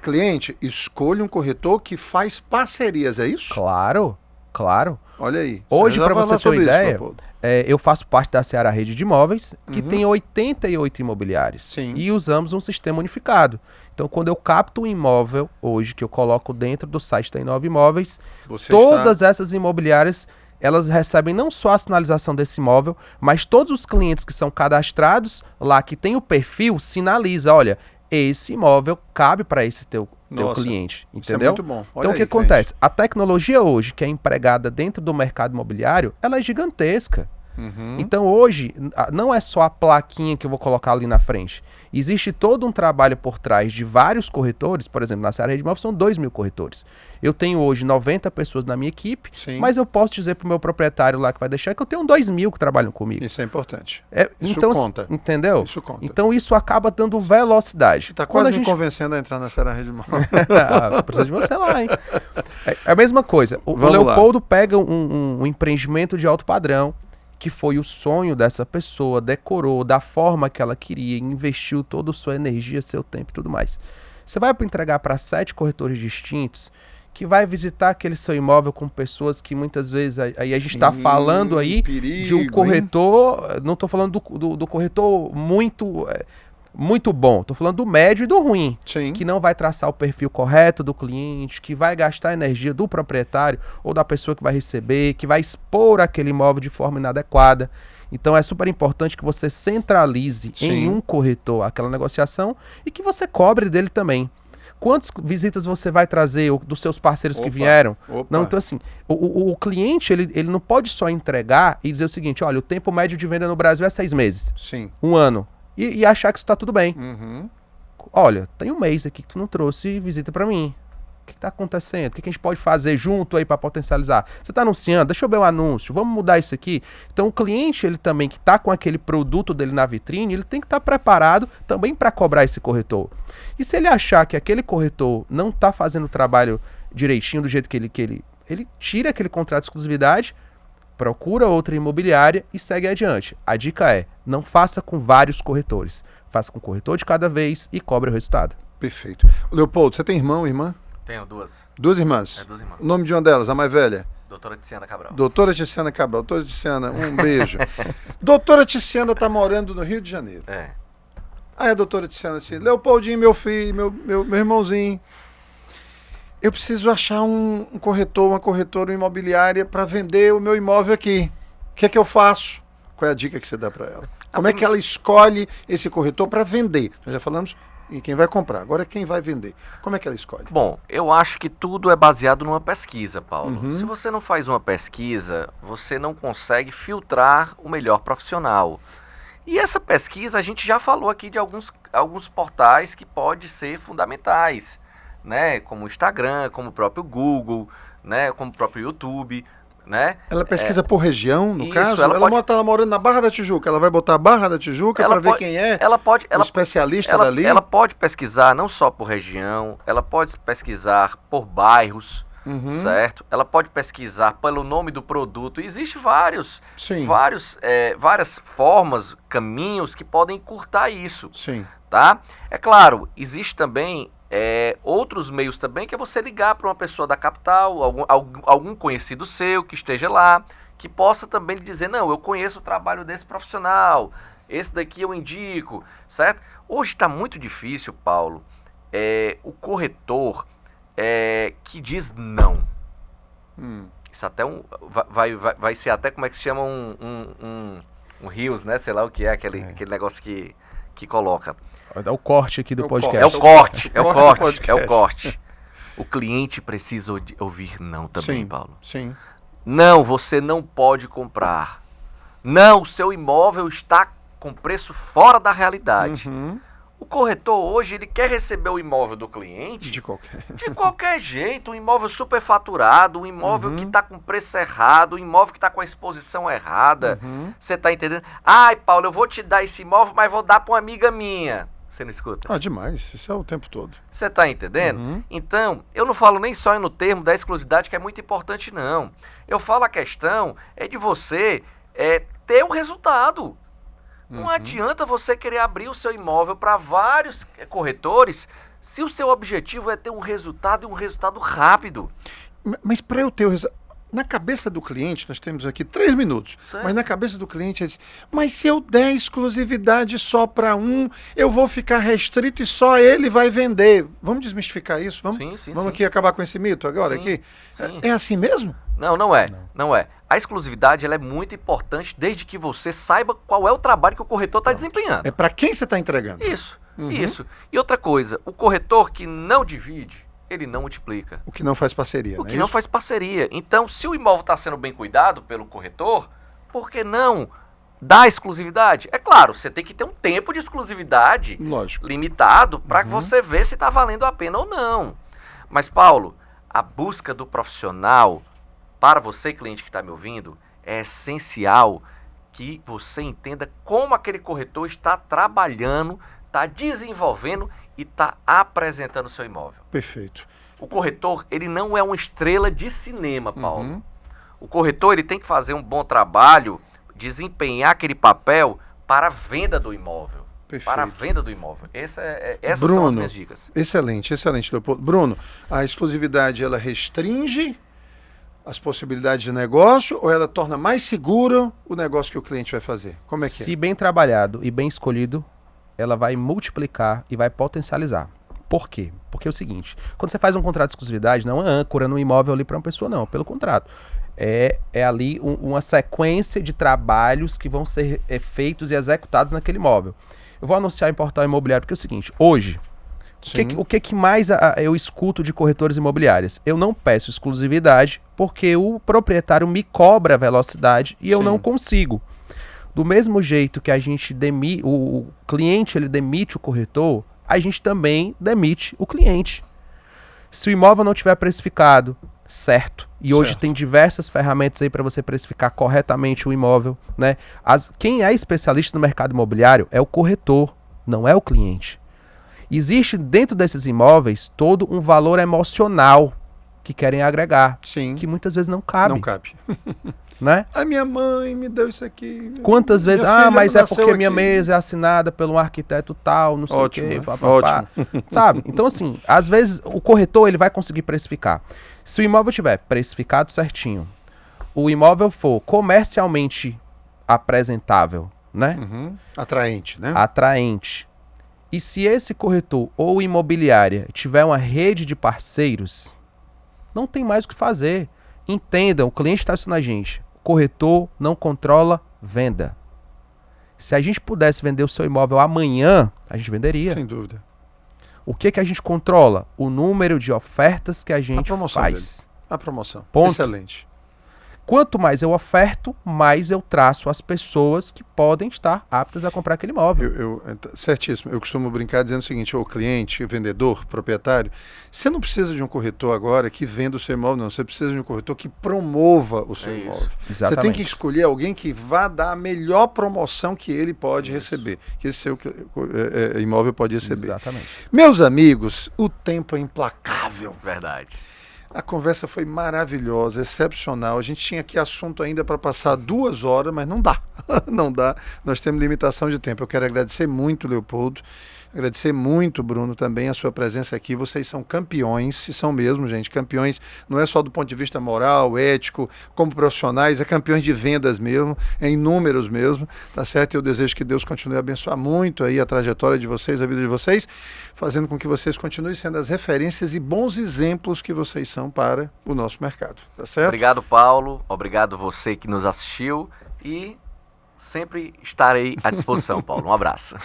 cliente, escolha um corretor que faz parcerias, é isso? Claro, claro. Olha aí. Hoje, já para vai você falar ter sobre uma isso, ideia, Leopoldo. eu faço parte da Seara Rede de Imóveis, que Uhum. tem 88 imobiliários. Sim. E usamos um sistema unificado. Então, quando eu capto um imóvel hoje, que eu coloco dentro do site da Inova Imóveis, Você todas essas imobiliárias, elas recebem não só a sinalização desse imóvel, mas todos os clientes que são cadastrados lá, que tem o perfil, sinaliza, olha, esse imóvel cabe para esse teu Nossa, cliente, Isso é entendeu? muito bom. Olha Então o que aí, acontece? A tecnologia hoje, que é empregada dentro do mercado imobiliário, ela é gigantesca. gente. Uhum. Então hoje, não é só a plaquinha que eu vou colocar ali na frente. Existe todo um trabalho por trás de vários corretores. Por exemplo, na Seara Rede de Imóveis são 2.000 corretores. Eu tenho hoje 90 pessoas na minha equipe, Sim. mas eu posso dizer para o meu proprietário lá que vai deixar que eu tenho 2.000 que trabalham comigo. Isso é importante. Isso Então, conta. entendeu? Isso conta. Então isso acaba dando velocidade. Você está Quando quase a me gente convencendo a entrar na Seara Rede de Imóveis. precisa de você lá, hein? É a mesma coisa. O Vamos Leopoldo pega um empreendimento de alto padrão, que foi o sonho dessa pessoa, decorou da forma que ela queria, investiu toda a sua energia, seu tempo e tudo mais. Você vai entregar para 7 corretores distintos, que vai visitar aquele seu imóvel com pessoas que muitas vezes, aí a gente está Sim, falando aí perigo, de um hein? corretor, não estou falando do corretor muito bom, estou falando do médio e do ruim, Sim. que não vai traçar o perfil correto do cliente, que vai gastar a energia do proprietário ou da pessoa que vai receber, que vai expor aquele imóvel de forma inadequada. Então é super importante que você centralize Sim. em um corretor aquela negociação e que você cobre dele também. Quantas visitas você vai trazer dos seus parceiros que Opa, vieram? opa. Não, então assim, o cliente ele não pode só entregar e dizer o seguinte, olha, o tempo médio de venda no Brasil é 6 meses, Sim. 1 ano, e achar que isso está tudo bem. Uhum. Olha, tem um mês aqui que tu não trouxe visita pra mim. O que tá acontecendo? O que a gente pode fazer junto aí pra potencializar? Você tá anunciando? Deixa eu ver o anúncio. Vamos mudar isso aqui. Então o cliente, ele também que tá com aquele produto dele na vitrine, ele tem que estar preparado também para cobrar esse corretor. E se ele achar que aquele corretor não tá fazendo o trabalho direitinho do jeito que ele tira aquele contrato de exclusividade, procura outra imobiliária e segue adiante. A dica é, não faça com vários corretores. Faça com um corretor de cada vez e cobre o resultado. Perfeito. Leopoldo, você tem irmão, irmã? Tenho 2. 2 irmãs? 2 irmãs. O nome de uma delas, a mais velha? Doutora Tiziana Cabral. Doutora Tiziana Cabral. Doutora Tiziana, um beijo. Doutora Tiziana está morando no Rio de Janeiro. É. Aí a doutora Tiziana assim, Leopoldinho, meu filho, meu irmãozinho, eu preciso achar um corretor, uma corretora imobiliária para vender o meu imóvel aqui. O que é que eu faço? Qual é a dica que você dá para ela? Como é que ela escolhe esse corretor para vender? Nós já falamos em quem vai comprar, agora é quem vai vender. Como é que ela escolhe? Bom, eu acho que tudo é baseado numa pesquisa, Paulo. Uhum. Se você não faz uma pesquisa, você não consegue filtrar o melhor profissional. E essa pesquisa, a gente já falou aqui de alguns portais que podem ser fundamentais, né? Como o Instagram, como o próprio Google, né? Como o próprio YouTube, né? Ela pesquisa por região, no Isso, caso? ela pode- tá morando na Barra da Tijuca, ela vai botar a Barra da Tijuca Ela para ver pode- quem é Ela pode, o especialista ela, dali? ela pode pesquisar não só por região, ela pode pesquisar por bairros, certo? Ela pode pesquisar pelo nome do produto. Existem Sim. várias formas, caminhos que podem encurtar isso, Sim. tá? É claro, existe também outros meios também, que é você ligar para uma pessoa da capital, algum conhecido seu que esteja lá, que possa também lhe dizer, não, eu conheço o trabalho desse profissional, esse daqui eu indico, certo? Hoje está muito difícil, Paulo, o corretor que diz não. Isso até vai ser até, como é que se chama, um rios, né? Sei lá o que é, aquele negócio que coloca. É o corte aqui do podcast. É o corte. O cliente precisa ouvir não também, Sim, Paulo. sim. Não, você não pode comprar. Não, o seu imóvel está com preço fora da realidade. O corretor hoje, ele quer receber o imóvel do cliente De qualquer jeito, um imóvel superfaturado, um imóvel que está com preço errado, um imóvel que está com a exposição errada. Você está entendendo? Ai, Paulo, eu vou te dar esse imóvel, mas vou dar para uma amiga minha. Você não escuta? Demais. Isso é o tempo todo. Você está entendendo? Então, eu não falo nem só no termo da exclusividade, que é muito importante, não. Eu falo a questão de você ter um resultado. Não adianta você querer abrir o seu imóvel para vários corretores se o seu objetivo é ter um resultado e um resultado rápido. Mas para eu ter o resultado... Na cabeça do cliente, nós temos aqui 3 minutos, Certo. mas na cabeça do cliente, ele diz, mas se eu der exclusividade só para um, eu vou ficar restrito e só ele vai vender. Vamos desmistificar isso? Vamos aqui acabar com esse mito agora? Sim, Aqui? sim. É assim mesmo? Não é. A exclusividade, ela é muito importante desde que você saiba qual é o trabalho que o corretor está desempenhando. É para quem você está entregando. Isso. E outra coisa, o corretor que não divide, ele não multiplica. O que não faz parceria, O que não faz parceria. Então, se o imóvel está sendo bem cuidado pelo corretor, por que não dar exclusividade? É claro, você tem que ter um tempo de exclusividade Lógico. limitado para você ver se está valendo a pena ou não. Mas, Paulo, a busca do profissional, para você, cliente que está me ouvindo, é essencial que você entenda como aquele corretor está trabalhando, está desenvolvendo e está apresentando o seu imóvel. Perfeito. O corretor, ele não é uma estrela de cinema, Paulo. O corretor, ele tem que fazer um bom trabalho, desempenhar aquele papel para a venda do imóvel. Perfeito. Para a venda do imóvel. Essas Bruno, são as minhas dicas. Excelente, Leopoldo. Bruno, a exclusividade, ela restringe as possibilidades de negócio ou ela torna mais seguro o negócio que o cliente vai fazer? Como é que Se bem trabalhado e bem escolhido, ela vai multiplicar e vai potencializar. Por quê? Porque é o seguinte, quando você faz um contrato de exclusividade, não é âncora no imóvel ali para uma pessoa, não, pelo contrato. É ali uma sequência de trabalhos que vão ser feitos e executados naquele imóvel. Eu vou anunciar em portal imobiliário, porque é o seguinte, hoje, o que mais eu escuto de corretoras imobiliárias? Eu não peço exclusividade porque o proprietário me cobra velocidade e eu não consigo. Do mesmo jeito que a gente o cliente ele demite o corretor, a gente também demite o cliente. Se o imóvel não tiver precificado certo, e hoje tem diversas ferramentas aí para você precificar corretamente o imóvel, né? Quem é especialista no mercado imobiliário é o corretor, não é o cliente. Existe dentro desses imóveis todo um valor emocional que querem agregar, que muitas vezes não cabe. Não cabe. Né? A minha mãe me deu isso aqui. Quantas vezes? Mas é porque minha mesa é assinada pelo arquiteto tal, não sei o quê. Ótimo. Sabe? Então, assim, às vezes o corretor ele vai conseguir precificar. Se o imóvel tiver precificado certinho, o imóvel for comercialmente apresentável, né? Atraente, né? Atraente. E se esse corretor ou imobiliária tiver uma rede de parceiros, não tem mais o que fazer. Entendam, o cliente está assistindo a gente. O corretor não controla venda. Se a gente pudesse vender o seu imóvel amanhã, a gente venderia. Sem dúvida. O que a gente controla? O número de ofertas que a gente faz. Dele. A promoção. Ponto. Excelente. Quanto mais eu oferto, mais eu traço as pessoas que podem estar aptas a comprar aquele imóvel. Certíssimo. Eu costumo brincar dizendo o seguinte, o cliente, o vendedor, proprietário, você não precisa de um corretor agora que venda o seu imóvel, não. Você precisa de um corretor que promova o seu imóvel. Exatamente. Você tem que escolher alguém que vá dar a melhor promoção que ele pode receber, que esse seu imóvel pode receber. Exatamente. Meus amigos, o tempo é implacável. Verdade. A conversa foi maravilhosa, excepcional. A gente tinha aqui assunto ainda para passar 2 horas, mas não dá. Não dá. Nós temos limitação de tempo. Eu quero agradecer muito, Leopoldo. Agradecer muito, Bruno, também a sua presença aqui. Vocês são campeões, e são mesmo, gente, campeões, não é só do ponto de vista moral, ético, como profissionais, é campeões de vendas mesmo, é em números mesmo, tá certo? Eu desejo que Deus continue a abençoar muito aí a trajetória de vocês, a vida de vocês, fazendo com que vocês continuem sendo as referências e bons exemplos que vocês são para o nosso mercado, tá certo? Obrigado, Paulo. Obrigado você que nos assistiu e sempre estarei à disposição, Paulo. Um abraço.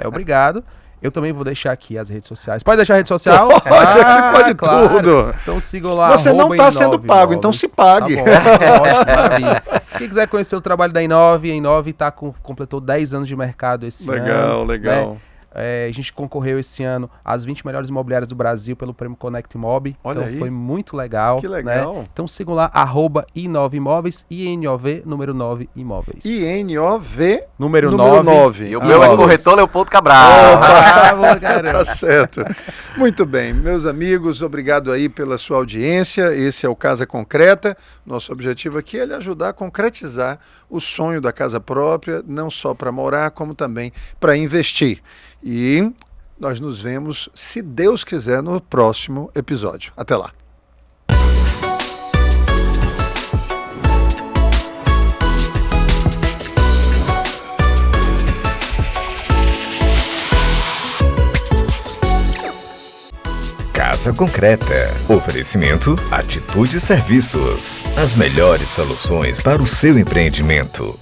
Obrigado. Eu também vou deixar aqui as redes sociais. Pode deixar a rede social? Pode claro. Tudo. Então sigam lá. Você não está sendo pago, então se pague. Tá bom, ótimo, maravilha. Quem quiser conhecer o trabalho da Inove, a Inove completou 10 anos de mercado esse ano. Legal. Né? A gente concorreu esse ano às 20 melhores imobiliárias do Brasil pelo prêmio Connect Mob. Olha aí. Foi muito legal. Que legal. Né? Então sigam lá, @i9 imóveis, INOV, número 9 imóveis. INOV, número 9. E o meu é corretor Leopoldo Cabral. Tá certo. Muito bem, meus amigos, obrigado aí pela sua audiência. Esse é o Casa Concreta. Nosso objetivo aqui é lhe ajudar a concretizar o sonho da casa própria, não só para morar, como também para investir. E nós nos vemos, se Deus quiser, no próximo episódio. Até lá. Casa Concreta. Oferecimento Atitude Serviços. As melhores soluções para o seu empreendimento.